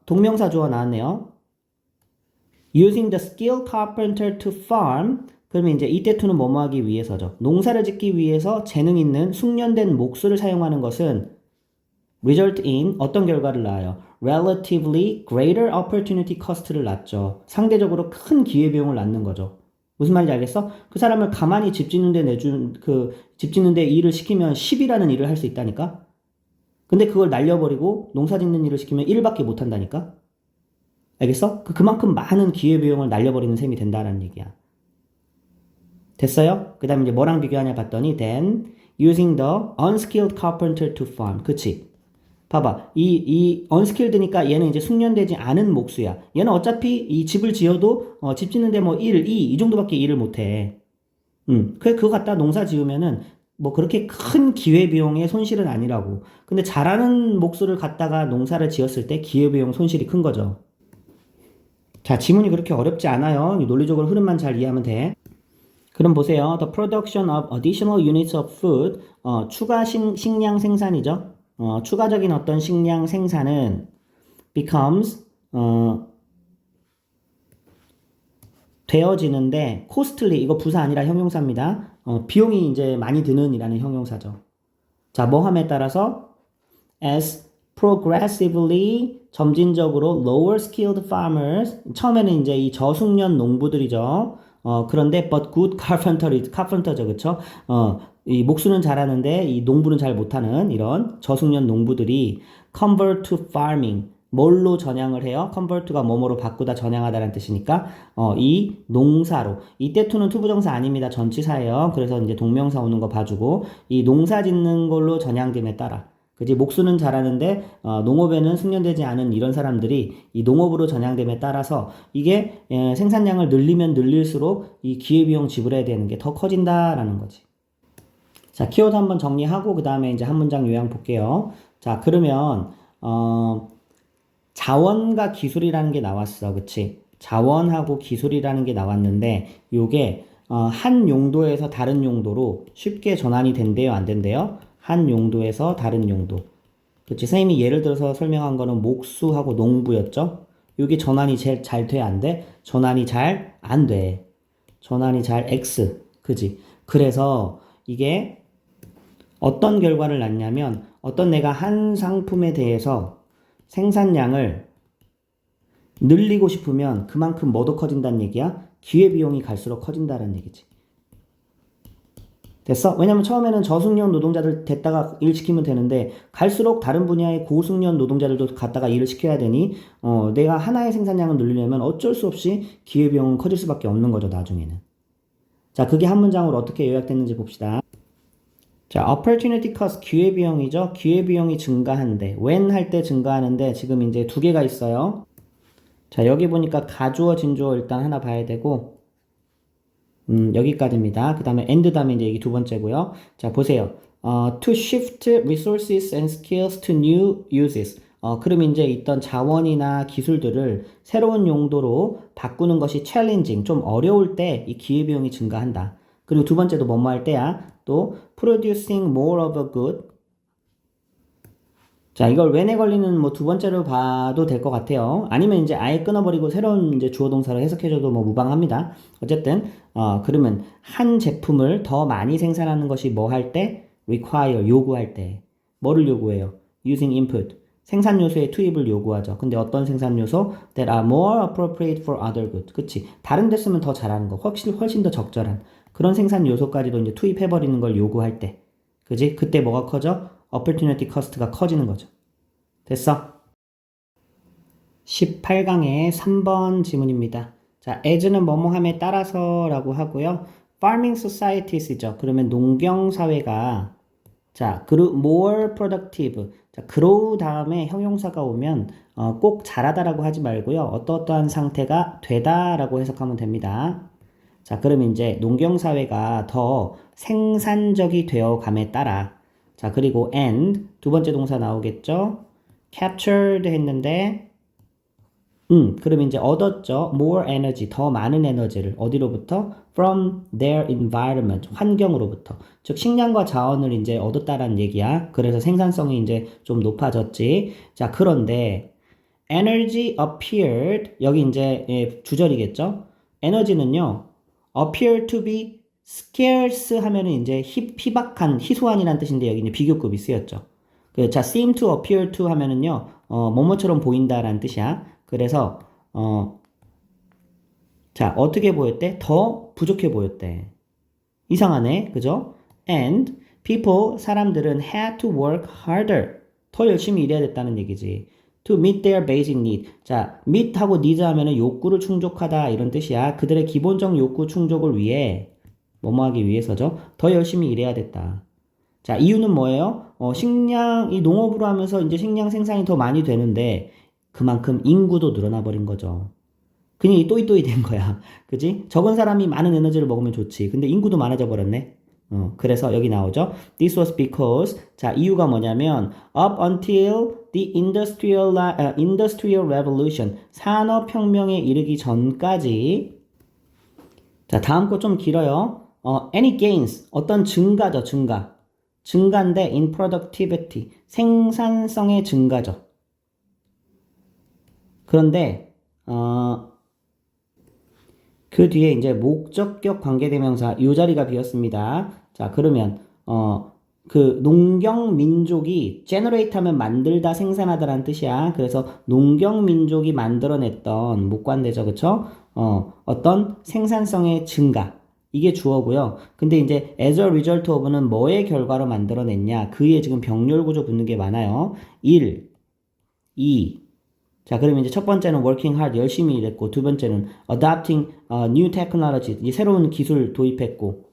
동명사 주어 나왔네요. Using the skilled carpenter to farm. 그러면 이제 이때 to는 뭐뭐 하기 위해서죠. 농사를 짓기 위해서 재능 있는 숙련된 목수를 사용하는 것은 result in 어떤 결과를 낳아요? relatively greater opportunity cost를 낳죠. 상대적으로 큰 기회비용을 낳는 거죠. 무슨 말인지 알겠어? 그 사람을 가만히 집 짓는데 집 짓는데 일을 시키면 10이라는 일을 할 수 있다니까? 근데 그걸 날려버리고 농사 짓는 일을 시키면 1밖에 못 한다니까? 알겠어? 그만큼 많은 기회비용을 날려버리는 셈이 된다는 얘기야. 됐어요? 그 다음에 이제 뭐랑 비교하냐 봤더니 then using the unskilled carpenter to farm. 그치? 봐봐. 이 unskilled니까 얘는 이제 숙련되지 않은 목수야. 얘는 어차피 이 집을 지어도 집 짓는데 뭐 1, 2 이 정도밖에 일을 못해. 그거 갖다 농사 지으면은 뭐 그렇게 큰 기회비용의 손실은 아니라고. 근데 잘하는 목수를 갖다가 농사를 지었을 때 기회비용 손실이 큰 거죠. 자, 지문이 그렇게 어렵지 않아요. 논리적으로 흐름만 잘 이해하면 돼. 그럼 보세요. The production of additional units of food. 추가 식량 생산이죠. 추가적인 어떤 식량 생산은 becomes 되어지는데 costly 이거 부사 아니라 형용사입니다. 비용이 이제 많이 드는 이라는 형용사죠. 자, 뭐함에 따라서 as progressively 점진적으로 lower skilled farmers 처음에는 이제 이 저숙련 농부들이죠. 그런데 but good carpenter죠, 그쵸? 이 목수는 잘하는데 이 농부는 잘 못하는 이런 저숙련 농부들이 convert to farming 뭘로 전향을 해요? convert가 뭐뭐로 바꾸다 전향하다라는 뜻이니까 이 농사로 이때 to는 투부정사 아닙니다. 전치사예요. 그래서 이제 동명사 오는 거 봐주고 이 농사 짓는 걸로 전향됨에 따라 그지 목수는 잘하는데 농업에는 숙련되지 않은 이런 사람들이 이 농업으로 전향됨에 따라서 이게 생산량을 늘리면 늘릴수록 이 기회비용 지불해야 되는 게 더 커진다라는 거지. 자, 키워드 한번 정리하고 그 다음에 이제 한 문장 요약 볼게요. 자, 그러면 자원과 기술이라는 게 나왔어, 그치? 자원하고 기술이라는 게 나왔는데 요게 한 용도에서 다른 용도로 쉽게 전환이 된대요, 안 된대요? 한 용도에서 다른 용도. 그치? 선생님이 예를 들어서 설명한 거는 목수하고 농부였죠? 이게 전환이 제일 잘 돼, 안 돼? 전환이 잘 안 돼. 전환이 잘 X. 그지? 그래서 이게 어떤 결과를 낳냐면 어떤 내가 한 상품에 대해서 생산량을 늘리고 싶으면 그만큼 뭐도 커진다는 얘기야? 기회비용이 갈수록 커진다는 얘기지. 됐어? 왜냐면 처음에는 저숙련 노동자들 됐다가 일 시키면 되는데 갈수록 다른 분야의 고숙련 노동자들도 갖다가 일을 시켜야 되니 내가 하나의 생산량을 늘리려면 어쩔 수 없이 기회비용은 커질 수밖에 없는 거죠, 나중에는. 자, 그게 한 문장으로 어떻게 요약됐는지 봅시다. 자, opportunity cost 기회비용이죠. 기회비용이 증가한대. when 할 때 증가하는데 지금 이제 두 개가 있어요. 자, 여기 보니까 가주어, 진주어 일단 하나 봐야 되고 여기까지입니다. 그 다음에 and 다음에 이제 여기 두 번째고요. 자, 보세요. to shift resources and skills to new uses. 그럼 이제 있던 자원이나 기술들을 새로운 용도로 바꾸는 것이 challenging, 좀 어려울 때 이 기회비용이 증가한다. 그리고 두 번째도 뭐뭐 할 때야. 또 producing more of a good. 자, 이걸 when에 걸리는 뭐 두 번째로 봐도 될 것 같아요. 아니면 이제 아예 끊어버리고 새로운 이제 주어 동사로 해석해줘도 뭐 무방합니다. 어쨌든 그러면 한 제품을 더 많이 생산하는 것이 뭐 할 때? require, 요구할 때. 뭐를 요구해요? using input. 생산 요소의 투입을 요구하죠. 근데 어떤 생산 요소? that are more appropriate for other goods. 그치? 다른 데 쓰면 더 잘하는 거. 훨씬 더 적절한. 그런 생산 요소까지도 이제 투입해버리는 걸 요구할 때. 그지? 그때 뭐가 커져? opportunity cost가 커지는 거죠. 됐어? 18강의 3번 지문입니다. 자, as는 뭐뭐함에 따라서 라고 하고요. farming societies죠. 그러면 농경사회가 자, more productive. 자, grow 다음에 형용사가 오면 꼭 잘하다라고 하지 말고요. 어떠한 상태가 되다라고 해석하면 됩니다. 자, 그럼 이제 농경사회가 더 생산적이 되어감에 따라 자, 그리고 and 두 번째 동사 나오겠죠? captured 했는데 그럼 이제 얻었죠. more energy, 더 많은 에너지를 어디로부터? from their environment, 환경으로부터. 즉 식량과 자원을 이제 얻었다라는 얘기야. 그래서 생산성이 이제 좀 높아졌지. 자, 그런데 energy appeared, 여기 이제 주절이겠죠. 에너지는요, appear to be scarce 하면은 이제 희박한, 희소한이라는 뜻인데 여기 이제 비교급이 쓰였죠. 자, seem to appear to 하면은요, 뭐뭐처럼 보인다라는 뜻이야. 그래서, 자, 어떻게 보였대? 더 부족해 보였대. 이상하네. 그죠? And people, 사람들은 had to work harder. 더 열심히 일해야 됐다는 얘기지. To meet their basic need. 자, meet하고 need 하면은 욕구를 충족하다 이런 뜻이야. 그들의 기본적 욕구 충족을 위해, 뭐뭐 하기 위해서죠. 더 열심히 일해야 됐다. 자, 이유는 뭐예요? 이 농업으로 하면서 이제 식량 생산이 더 많이 되는데, 그만큼 인구도 늘어나 버린 거죠. 그냥 또이또이 된 거야. 그지? 적은 사람이 많은 에너지를 먹으면 좋지. 근데 인구도 많아져 버렸네. 그래서 여기 나오죠. This was because, 자, 이유가 뭐냐면, up until the industrial revolution, 산업혁명에 이르기 전까지, 자, 다음 거 좀 길어요. any gains, 어떤 증가죠, 증가. 증가인데 in productivity, 생산성의 증가죠. 그런데 그 뒤에 이제 목적격 관계대명사 이 자리가 비었습니다. 자, 그러면 그 농경 민족이 generate 하면 만들다 생산하다라는 뜻이야. 그래서 농경 민족이 만들어냈던 목관대죠. 그쵸? 어떤 생산성의 증가. 이게 주어고요. 근데 이제 as a result of는 뭐의 결과로 만들어냈냐? 그에 지금 병렬 구조 붙는 게 많아요. 1, 2. 자, 그러면 이제 첫 번째는 working hard, 열심히 일했고, 두 번째는 adopting new technology, 이 새로운 기술 도입했고.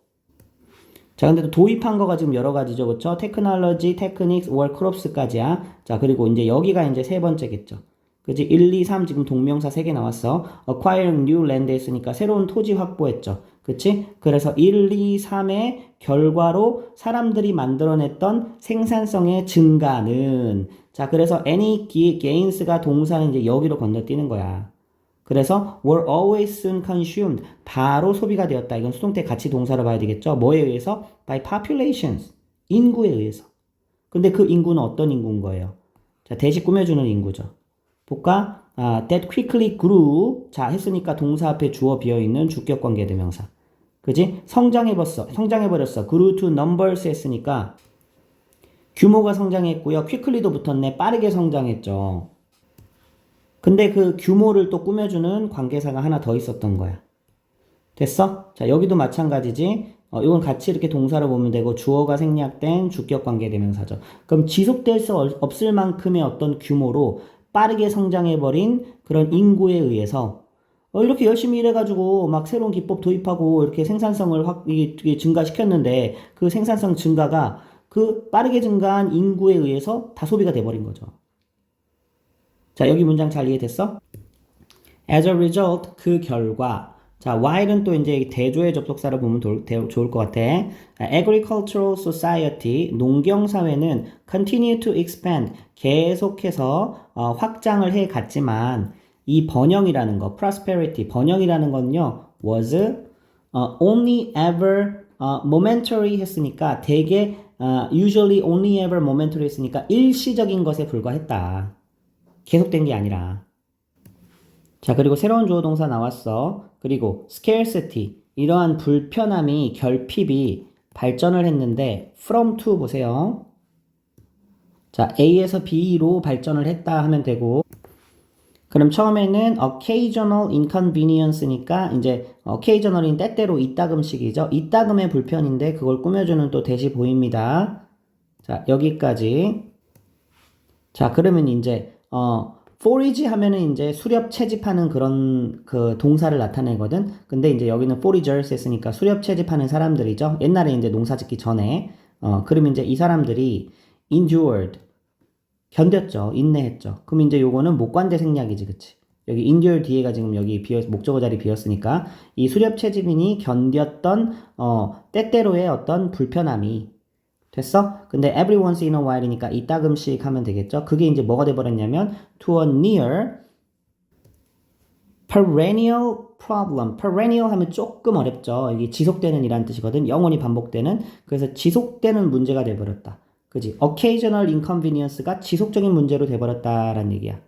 자, 근데 또 도입한 거가 지금 여러 가지죠. 그쵸? technology, techniques, or crops까지야. 자, 그리고 이제 여기가 이제 세 번째겠죠. 그지? 1, 2, 3 지금 동명사 3개 나왔어. acquiring new land 했으니까 새로운 토지 확보했죠. 그치? 그래서 1, 2, 3의 결과로 사람들이 만들어냈던 생산성의 증가는, 자, 그래서 any gains가 동사는 이제 여기로 건너뛰는 거야. 그래서 were always soon consumed, 바로 소비가 되었다. 이건 수동태 같이 동사로 봐야 되겠죠. 뭐에 의해서? by populations, 인구에 의해서. 근데 그 인구는 어떤 인구인 거예요? 자, 대시 꾸며주는 인구죠. 볼까? that quickly grew. 자, 했으니까 동사 앞에 주어 비어있는 주격 관계대명사. 그지? 성장해버렸어. grew to numbers 했으니까 규모가 성장했고요. quickly도 붙었네. 빠르게 성장했죠. 근데 그 규모를 또 꾸며주는 관계사가 하나 더 있었던 거야. 됐어? 자, 여기도 마찬가지지. 이건 같이 이렇게 동사로 보면 되고 주어가 생략된 주격 관계대명사죠. 그럼 지속될 수 없을 만큼의 어떤 규모로 빠르게 성장해버린 그런 인구에 의해서 이렇게 열심히 일해가지고 막 새로운 기법 도입하고 이렇게 생산성을 증가시켰는데 그 생산성 증가가 그 빠르게 증가한 인구에 의해서 다 소비가 돼버린 거죠. 자, 여기 문장 잘 이해됐어? As a result, 그 결과. 자, while은 또 이제 대조의 접속사를 보면 좋을 것 같아. Agricultural society, 농경사회는 continue to expand, 계속해서 확장을 해 갔지만 이 번영이라는 거, prosperity, 번영이라는 건요, was only ever momentary 했으니까 되게 usually only ever momentary 했으니까 일시적인 것에 불과했다. 계속된 게 아니라. 자, 그리고 새로운 주어 동사 나왔어. 그리고 scarcity, 이러한 불편함이, 결핍이 발전을 했는데 from to 보세요. 자, A에서 B로 발전을 했다 하면 되고, 그럼 처음에는 occasional inconvenience니까 이제 occasional인 때때로 이따금씩이죠. 이따금의 불편인데 그걸 꾸며주는 또 대시 보입니다. 자, 여기까지. 자, 그러면 이제 forage 하면은 이제 수렵 채집하는 그런 그 동사를 나타내거든. 근데 이제 여기는 foragers 했으니까 수렵 채집하는 사람들이죠. 옛날에 이제 농사 짓기 전에. 그러면 이제 이 사람들이 endured, 견뎠죠. 인내했죠. 그럼 이제 요거는 목관대 생략이지, 그치? 여기 endure 뒤에가 지금 여기 목적어 자리 비었으니까 이 수렵 채집인이 견뎠던 때때로의 어떤 불편함이 됐어? 근데 every once in a while이니까 이따금씩 하면 되겠죠? 그게 이제 뭐가 돼버렸냐면 to a near perennial problem. perennial 하면 조금 어렵죠. 이게 지속되는 이란 뜻이거든. 영원히 반복되는. 그래서 지속되는 문제가 돼버렸다. 그지? occasional inconvenience가 지속적인 문제로 돼버렸다라는 얘기야.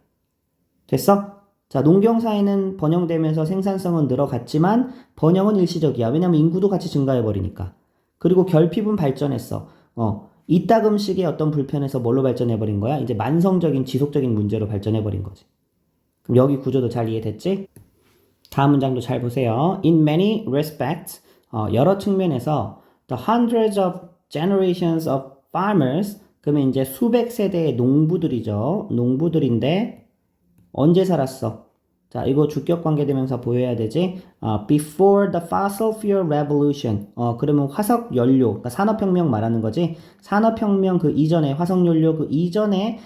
됐어? 자, 농경사회는 번영되면서 생산성은 늘어갔지만 번영은 일시적이야. 왜냐면 인구도 같이 증가해버리니까. 그리고 결핍은 발전했어. 이따금씩의 어떤 불편에서 뭘로 발전해버린 거야? 이제 만성적인 지속적인 문제로 발전해버린 거지. 그럼 여기 구조도 잘 이해됐지? 다음 문장도 잘 보세요. In many respects, 여러 측면에서 the hundreds of generations of farmers, 그러면 이제 수백 세대의 농부들이죠. 농부들인데 언제 살았어? 자, 이거 주격 관계대명사 보여야 되지? Before the fossil fuel revolution. 그러면 화석 연료, 그러니까 산업혁명 말하는 거지? 산업혁명 그 이전에, 화석연료 그 이전에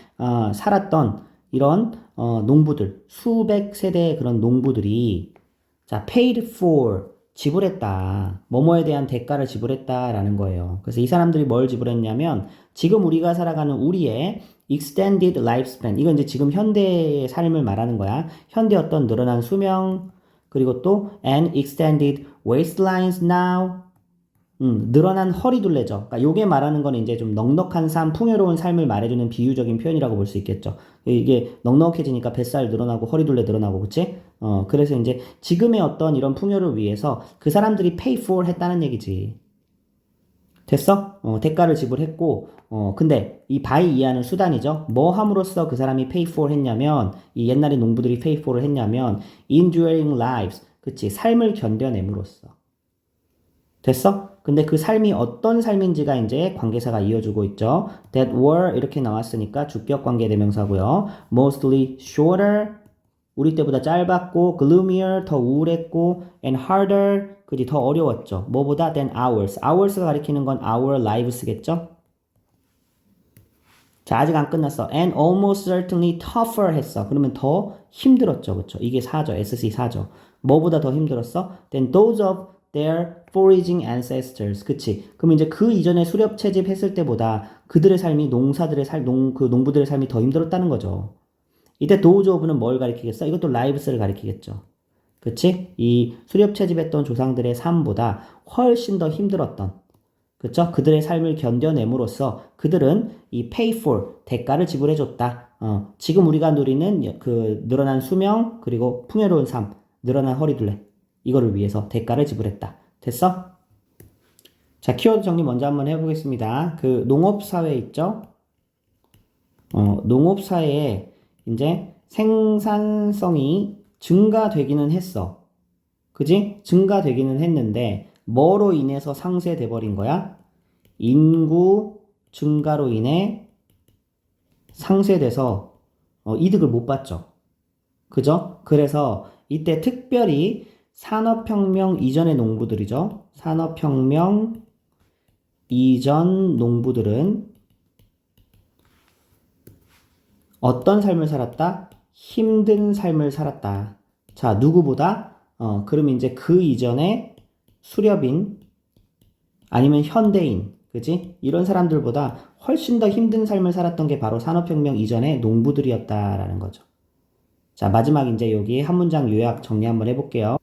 살았던 이런 농부들, 수백 세대의 그런 농부들이 자, paid for, 지불했다. 뭐뭐에 대한 대가를 지불했다라는 거예요. 그래서 이 사람들이 뭘 지불했냐면 지금 우리가 살아가는 우리의 extended lifespan, 이건 이제 지금 현대의 삶을 말하는 거야. 현대 어떤 늘어난 수명, 그리고 또 and extended waistlines now, 늘어난 허리둘레죠. 그러니까 요게 말하는 건 이제 좀 넉넉한 삶, 풍요로운 삶을 말해주는 비유적인 표현이라고 볼 수 있겠죠. 이게 넉넉해지니까 뱃살 늘어나고 허리둘레 늘어나고, 그치? 그래서 이제 지금의 어떤 이런 풍요를 위해서 그 사람들이 pay for 했다는 얘기지. 됐어? 대가를 지불했고, 근데 이 by 이하는 수단이죠. 뭐 함으로써 그 사람이 pay for 했냐면, 이 옛날에 농부들이 pay for를 했냐면, enduring lives, 그치? 삶을 견뎌냄으로써. 됐어? 근데 그 삶이 어떤 삶인지가 이제 관계사가 이어주고 있죠. That were 이렇게 나왔으니까 주격 관계대명사고요. Mostly shorter, 우리 때보다 짧았고, gloomier, 더 우울했고, and harder, 그지 더 어려웠죠. 뭐보다 than ours. ours가 가리키는 건 our lives겠죠. 자, 아직 안 끝났어. And almost certainly tougher 했어. 그러면 더 힘들었죠. 그쵸? 이게 4죠. SC 4죠. 뭐보다 더 힘들었어? Than those of their foraging ancestors. 그치? 그럼 이제 그 이전에 수렵 채집했을 때보다 그들의 삶이 농사들의 그 농부들의 삶이 더 힘들었다는 거죠. 이때 those of는 뭘 가리키겠어? 이것도 lives를 가리키겠죠. 그치? 이 수렵 채집했던 조상들의 삶보다 훨씬 더 힘들었던, 그쵸? 그들의 삶을 견뎌냄으로써 그들은 이 pay for, 대가를 지불해줬다. 지금 우리가 누리는 그 늘어난 수명, 그리고 풍요로운 삶, 늘어난 허리둘레, 이거를 위해서 대가를 지불했다. 됐어? 자, 키워드 정리 먼저 한번 해보겠습니다. 그 농업사회 있죠? 농업사회에 이제 생산성이 증가되기는 했어. 그지? 증가되기는 했는데 뭐로 인해서 상쇄돼 버린 거야? 인구 증가로 인해 상쇄돼서 이득을 못 봤죠. 그죠? 그래서 이때 특별히 산업혁명 이전의 농부들이죠. 산업혁명 이전 농부들은 어떤 삶을 살았다? 힘든 삶을 살았다. 자, 누구보다? 그럼 이제 그 이전에 수렵인 아니면 현대인, 그지? 이런 사람들보다 훨씬 더 힘든 삶을 살았던 게 바로 산업혁명 이전의 농부들이었다라는 거죠. 자, 마지막 이제 여기 한 문장 요약 정리 한번 해볼게요.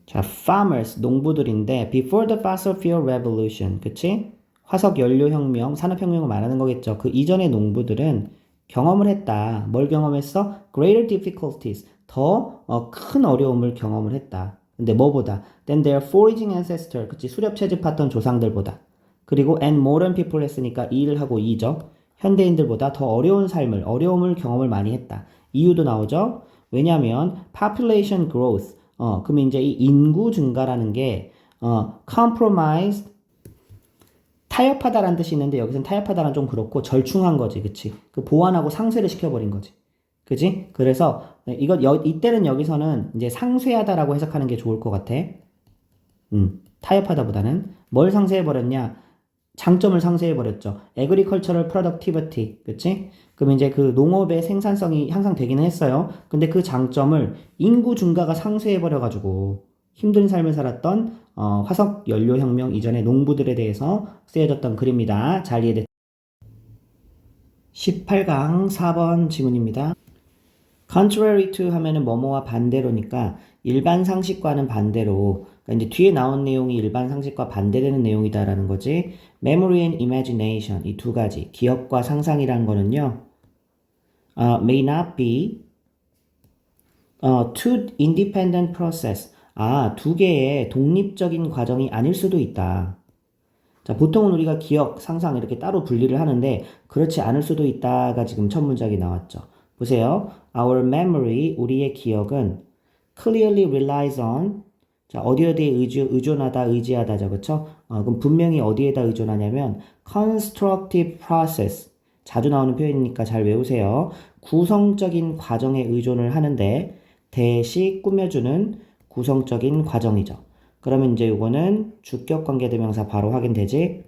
자, farmers, 농부들인데 before the fossil fuel revolution, 그치? 화석 연료 혁명, 산업혁명을 말하는 거겠죠. 그 이전의 농부들은 경험을 했다. 뭘 경험했어? Greater difficulties, 더 큰 어려움을 경험을 했다. 근데 뭐보다? Than their foraging ancestor, 그치? 수렵 채집했던 조상들보다. 그리고 and modern people 했으니까 일을 하고 이죠. 현대인들보다 더 어려운 삶을, 어려움을 경험을 많이 했다. 이유도 나오죠. 왜냐하면 population growth, 그럼 이제 이 인구 증가라는 게 compromise, 타협하다라는 뜻이 있는데 여기서는 타협하다는 좀 그렇고 절충한 거지, 그치? 그 보완하고 상쇄를 시켜버린 거지, 그지? 그래서 이때는 여기서는 이제 상쇄하다라고 해석하는 게 좋을 것 같아. 타협하다보다는 뭘 상쇄해버렸냐? 장점을 상쇄해버렸죠. agricultural productivity, 그치? 그럼 이제 그 농업의 생산성이 향상되기는 했어요. 근데 그 장점을 인구 증가가 상쇄해버려가지고 힘든 삶을 살았던 화석 연료 혁명 이전의 농부들에 대해서 쓰여졌던 글입니다. 잘 이해됐죠? 18강 4번 지문입니다. contrary to 하면은 뭐뭐와 반대로니까 일반 상식과는 반대로 그러니까 이제 뒤에 나온 내용이 일반 상식과 반대되는 내용이다라는 거지. memory and imagination 이 두 가지 기억과 상상이라는 거는요. may not be two independent process 두 개의 독립적인 과정이 아닐 수도 있다. 자, 보통은 우리가 기억, 상상 이렇게 따로 분리를 하는데 그렇지 않을 수도 있다가 지금 첫 문장이 나왔죠. 보세요. Our memory, 우리의 기억은 clearly relies on 자, 어디에 의존하다, 의지하다죠. 그쵸? 그럼 분명히 어디에다 의존하냐면 constructive process 자주 나오는 표현이니까 잘 외우세요. 구성적인 과정에 의존을 하는데 대시 꾸며주는 구성적인 과정이죠. 그러면 이제 이거는 주격 관계대명사 바로 확인되지?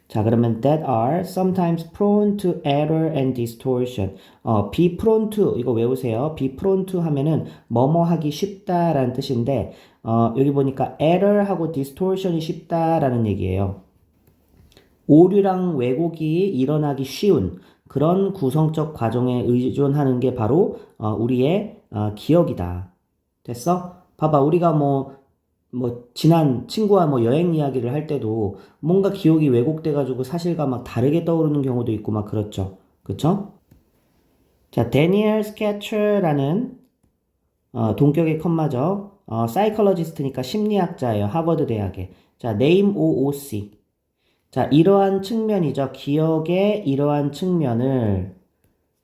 자, 그러면 that are sometimes prone to error and distortion. be prone to 이거 외우세요. be prone to 하면은 뭐뭐 하기 쉽다라는 뜻인데 여기 보니까 error하고 distortion이 쉽다라는 얘기예요. 오류랑 왜곡이 일어나기 쉬운 그런 구성적 과정에 의존하는 게 바로 우리의 기억이다. 됐어? 봐봐, 우리가 지난 친구와 여행 이야기를 할 때도 뭔가 기억이 왜곡돼가지고 사실과 막 다르게 떠오르는 경우도 있고 막 그렇죠. 그쵸? 자, 데니엘 스케처라는 동격의 컴마죠. 사이콜로지스트니까 심리학자예요. 하버드 대학에. 자, name OOC. 자, 이러한 측면이죠. 기억의 이러한 측면을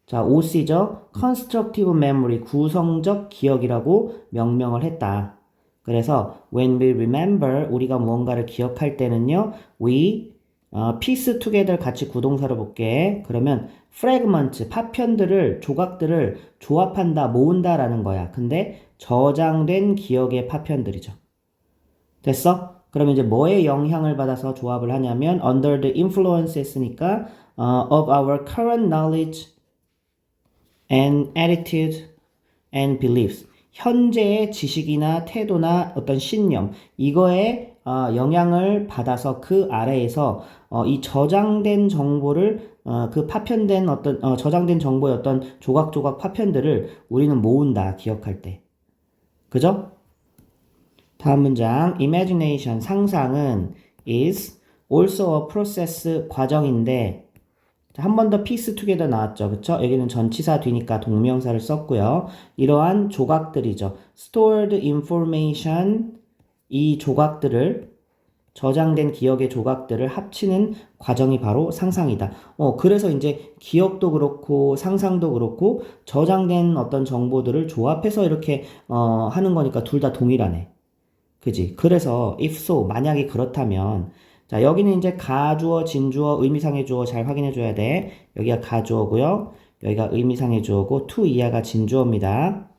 자, OC죠. Constructive Memory, 구성적 기억이라고 명명을 했다. 그래서 when we remember, 우리가 무언가를 기억할 때는요, we piece together 같이 구동사로 볼게. 그러면 fragment, 파편들을, 조각들을 조합한다, 모은다라는 거야. 근데 저장된 기억의 파편들이죠. 됐어? 그러면 이제 뭐에 영향을 받아서 조합을 하냐면 under the influence 했으니까 of our current knowledge and attitude and beliefs. 현재의 지식이나 태도나 어떤 신념, 이거에 영향을 받아서 그 아래에서 이 저장된 정보를 그 파편된 어떤 저장된 정보의 어떤 조각조각 파편들을 우리는 모은다, 기억할 때. 그죠? 다음 문장, imagination, 상상은 is also a process, 과정인데 한 번 더 piece together 나왔죠. 그쵸? 여기는 전치사 뒤니까 동명사를 썼고요. 이러한 조각들이죠. stored information, 이 조각들을 저장된 기억의 조각들을 합치는 과정이 바로 상상이다. 그래서 이제 기억도 그렇고 상상도 그렇고 저장된 어떤 정보들을 조합해서 이렇게 하는 거니까 둘 다 동일하네. 그지? 그래서 if so, 만약에 그렇다면 자, 여기는 이제 가주어, 진주어, 의미상의 주어 잘 확인해 줘야 돼. 여기가 가주어고요. 여기가 의미상의 주어고 to 이하가 진주어입니다.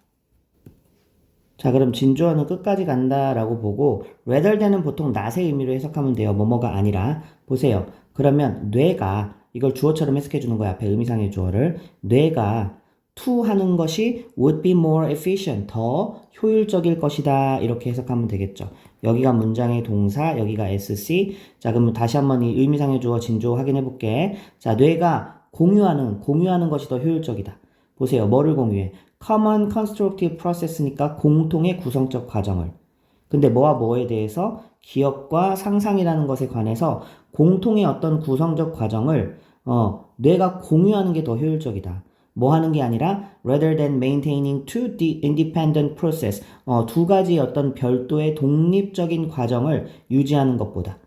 자, 그럼 진주어는 끝까지 간다라고 보고 rather than은 보통 not의 의미로 해석하면 돼요. 뭐뭐가 아니라. 보세요. 그러면 뇌가 이걸 주어처럼 해석해 주는 거야. 앞에 의미상의 주어를. 뇌가 to 하는 것이 would be more efficient, 더 효율적일 것이다. 이렇게 해석하면 되겠죠. 여기가 문장의 동사, 여기가 SC. 자, 그럼 다시 한번 이 의미상의 주어, 진주어 확인해 볼게. 자, 뇌가 공유하는 것이 더 효율적이다. 보세요. 뭐를 공유해? Common Constructive Process니까 공통의 구성적 과정을. 근데 뭐와 뭐에 대해서 기억과 상상이라는 것에 관해서 공통의 어떤 구성적 과정을 뇌가 공유하는 게 더 효율적이다. 뭐 하는 게 아니라 rather than maintaining two independent process 두 가지 어떤 별도의 독립적인 과정을 유지하는 것보다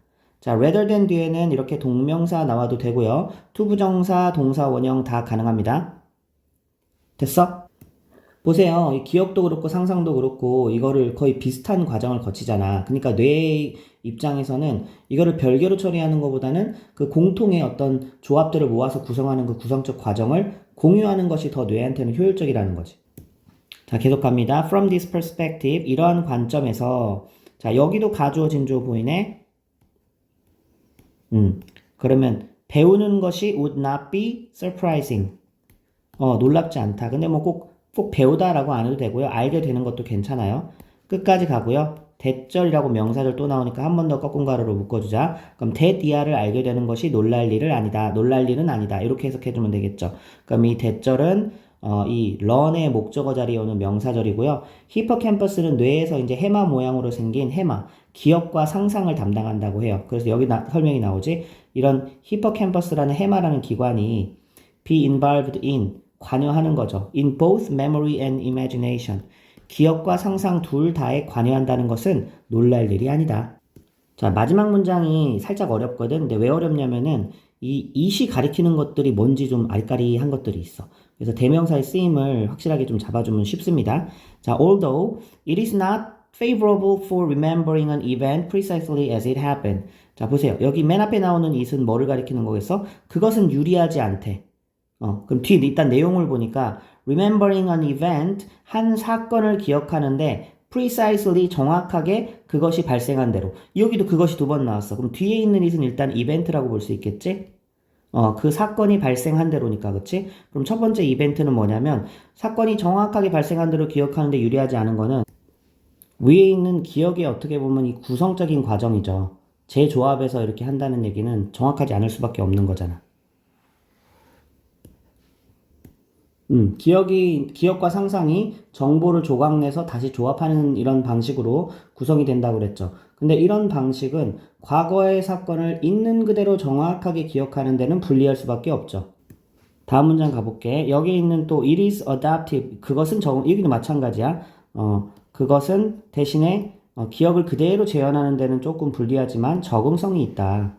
자 rather than 뒤에는 이렇게 동명사 나와도 되고요. 투부정사, 동사, 원형 다 가능합니다. 됐어? 보세요. 이 기억도 그렇고 상상도 그렇고 이거를 거의 비슷한 과정을 거치잖아. 그러니까 뇌의 입장에서는 이거를 별개로 처리하는 것보다는 그 공통의 어떤 조합들을 모아서 구성하는 그 구성적 과정을 공유하는 것이 더 뇌한테는 효율적이라는 거지. 자, 계속 갑니다. From this perspective, 이러한 관점에서 자, 여기도 가주어, 진주어 보이네? 그러면 배우는 것이 would not be surprising. 놀랍지 않다. 근데 꼭 배우다라고 안 해도 되고요. 알게 되는 것도 괜찮아요. 끝까지 가고요. 대절이라고 명사절 또 나오니까 한 번 더 꺾은 가로로 묶어주자. 그럼 대디아를 알게 되는 것이 놀랄 일은 아니다. 이렇게 해석해주면 되겠죠. 그럼 이 대절은 이 런의 목적어 자리에 오는 명사절이고요. 히포캠퍼스는 뇌에서 이제 해마 모양으로 생긴 해마, 기억과 상상을 담당한다고 해요. 그래서 여기 설명이 나오지. 이런 히포캠퍼스라는 해마라는 기관이 be involved in, 관여하는 거죠. in both memory and imagination. 기억과 상상 둘 다에 관여한다는 것은 놀랄 일이 아니다. 자, 마지막 문장이 살짝 어렵거든. 근데 왜 어렵냐면은 이 it이 가리키는 것들이 뭔지 좀 알까리한 것들이 있어. 그래서 대명사의 쓰임을 확실하게 좀 잡아주면 쉽습니다. 자, although it is not favorable for remembering an event precisely as it happened. 자, 보세요. 여기 맨 앞에 나오는 it은 뭐를 가리키는 거겠어? 그것은 유리하지 않대. 그럼 뒤에 일단 내용을 보니까 remembering an event, 한 사건을 기억하는데 precisely, 정확하게 그것이 발생한 대로. 여기도 그것이 두 번 나왔어. 그럼 뒤에 있는 it은 일단 이벤트라고 볼 수 있겠지? 그 사건이 발생한 대로니까, 그치? 그럼 첫 번째 이벤트는 뭐냐면, 사건이 정확하게 발생한 대로 기억하는데 유리하지 않은 거는 위에 있는 기억의 어떻게 보면 이 구성적인 과정이죠. 재조합해서 이렇게 한다는 얘기는 정확하지 않을 수밖에 없는 거잖아. 기억과 상상이 정보를 조각내서 다시 조합하는 이런 방식으로 구성이 된다고 그랬죠. 근데 이런 방식은 과거의 사건을 있는 그대로 정확하게 기억하는 데는 불리할 수밖에 없죠. 다음 문장 가볼게. 여기 있는 또 it is adaptive. 그것은 여기도 마찬가지야. 그것은 대신에 기억을 그대로 재현하는 데는 조금 불리하지만 적응성이 있다.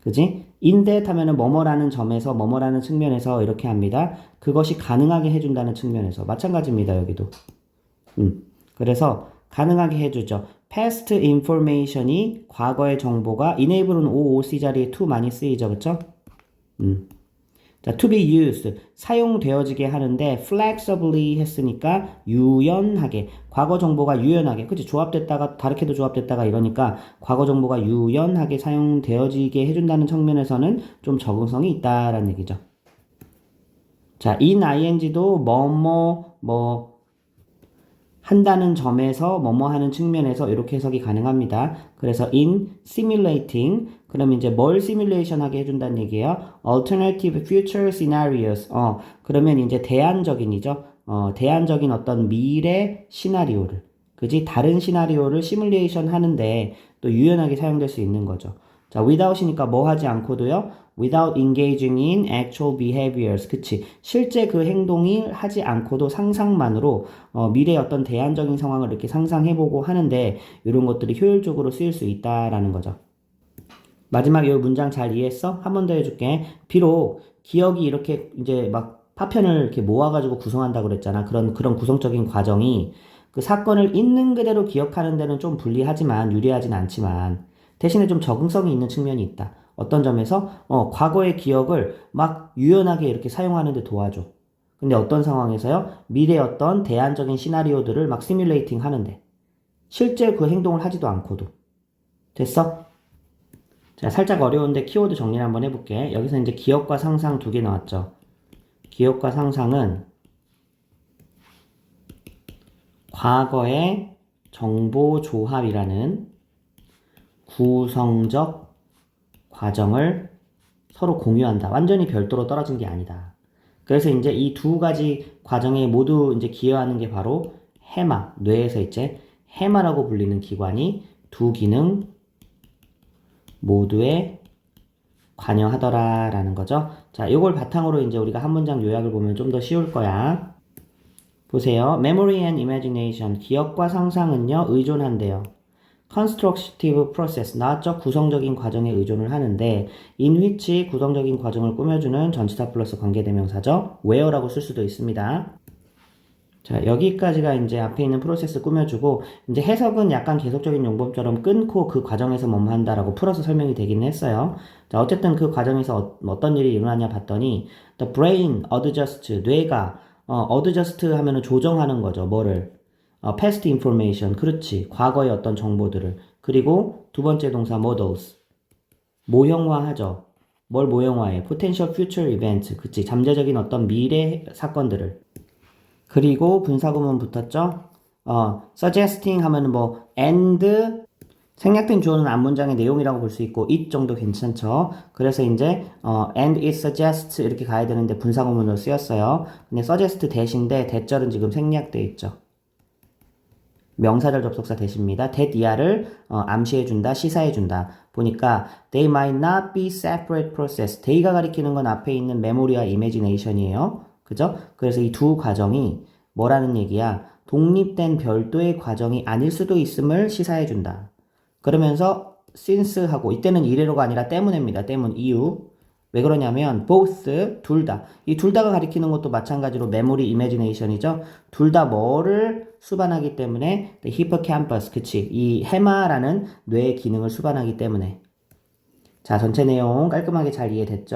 그지? 인데 하면은 뭐뭐라는 점에서 뭐뭐라는 측면에서 이렇게 합니다. 그것이 가능하게 해준다는 측면에서 마찬가지입니다. 여기도. 그래서 가능하게 해주죠. past information이 과거의 정보가 enable은 OOC 자리에 to 많이 쓰이죠. 그쵸? 자, to be used. 사용되어지게 하는데 flexibly 했으니까 유연하게. 과거 정보가 유연하게. 그치? 조합됐다가 다르게도 조합됐다가 이러니까 과거 정보가 유연하게 사용되어지게 해준다는 측면에서는 좀 적응성이 있다라는 얘기죠. 자, in ing도 한다는 점에서 뭐뭐 하는 측면에서 이렇게 해석이 가능합니다. 그래서 in simulating, 그럼 이제 뭘 시뮬레이션 하게 해준다는 얘기예요. alternative future scenarios. 그러면 이제 대안적인이죠. 대안적인 어떤 미래 시나리오를. 그지? 다른 시나리오를 시뮬레이션 하는데 또 유연하게 사용될 수 있는 거죠. 자, without이니까 뭐 하지 않고도요. without engaging in actual behaviors. 그치. 실제 그 행동이 하지 않고도 상상만으로 미래의 어떤 대안적인 상황을 이렇게 상상해보고 하는데 이런 것들이 효율적으로 쓰일 수 있다라는 거죠. 마지막 이 문장 잘 이해했어? 한 번 더 해줄게. 비록 기억이 이렇게 이제 막 파편을 이렇게 모아가지고 구성한다고 그랬잖아. 그런 구성적인 과정이 그 사건을 있는 그대로 기억하는 데는 좀 불리하지만 유리하진 않지만 대신에 좀 적응성이 있는 측면이 있다. 어떤 점에서 과거의 기억을 막 유연하게 이렇게 사용하는 데 도와줘. 근데 어떤 상황에서요? 미래의 어떤 대안적인 시나리오들을 막 시뮬레이팅 하는데 실제 그 행동을 하지도 않고도. 됐어? 자, 살짝 어려운데 키워드 정리를 한번 해볼게. 여기서 이제 기억과 상상 두 개 나왔죠. 기억과 상상은 과거의 정보 조합이라는 구성적 과정을 서로 공유한다. 완전히 별도로 떨어진 게 아니다. 그래서 이제 이 두 가지 과정에 모두 이제 기여하는 게 바로 해마, 뇌에서 이제 해마라고 불리는 기관이 두 기능 모두에 관여하더라라는 거죠. 자, 이걸 바탕으로 이제 우리가 한 문장 요약을 보면 좀 더 쉬울 거야. 보세요. Memory and imagination, 기억과 상상은요, 의존한대요. constructive process, 나적 구성적인 과정에 의존을 하는데 in which 구성적인 과정을 꾸며주는 전치사 플러스 관계대명사죠. where라고 쓸 수도 있습니다. 자, 여기까지가 이제 앞에 있는 프로세스 꾸며주고 이제 해석은 약간 계속적인 용법처럼 끊고 그 과정에서 뭐뭐 한다라고 풀어서 설명이 되긴 했어요. 자, 어쨌든 그 과정에서 어떤 일이 일어나냐 봤더니 the brain adjusts, 뇌가 adjust 하면은 조정하는 거죠. 뭐를? past information, 그렇지. 과거의 어떤 정보들을. 그리고 두 번째 동사 models, 모형화하죠. 뭘 모형화해? potential future events, 그치. 잠재적인 어떤 미래 사건들을. 그리고 분사구문 붙었죠. suggesting 하면은 and 생략된 주어는 앞문장의 내용이라고 볼 수 있고 it 정도 괜찮죠. 그래서 이제 and it suggests 이렇게 가야 되는데 분사구문으로 쓰였어요. 근데 suggest 대신데 대절은 지금 생략돼 있죠. 명사절 접속사 대신입니다. that 이하를 암시해준다, 시사해준다. 보니까 they might not be separate process. they가 가리키는 건 앞에 있는 memory와 imagination이에요. 그죠? 그래서 이 두 과정이 뭐라는 얘기야? 독립된 별도의 과정이 아닐 수도 있음을 시사해준다. 그러면서 since하고 이때는 이래로가 아니라 때문에입니다. 때문 이유. 왜 그러냐면 both 둘 다. 이 둘 다가 가리키는 것도 마찬가지로 memory, imagination이죠. 둘 다 뭐를 수반하기 때문에 the hippocampus 그치 이 해마라는 뇌의 기능을 수반하기 때문에. 자, 전체 내용 깔끔하게 잘 이해됐죠?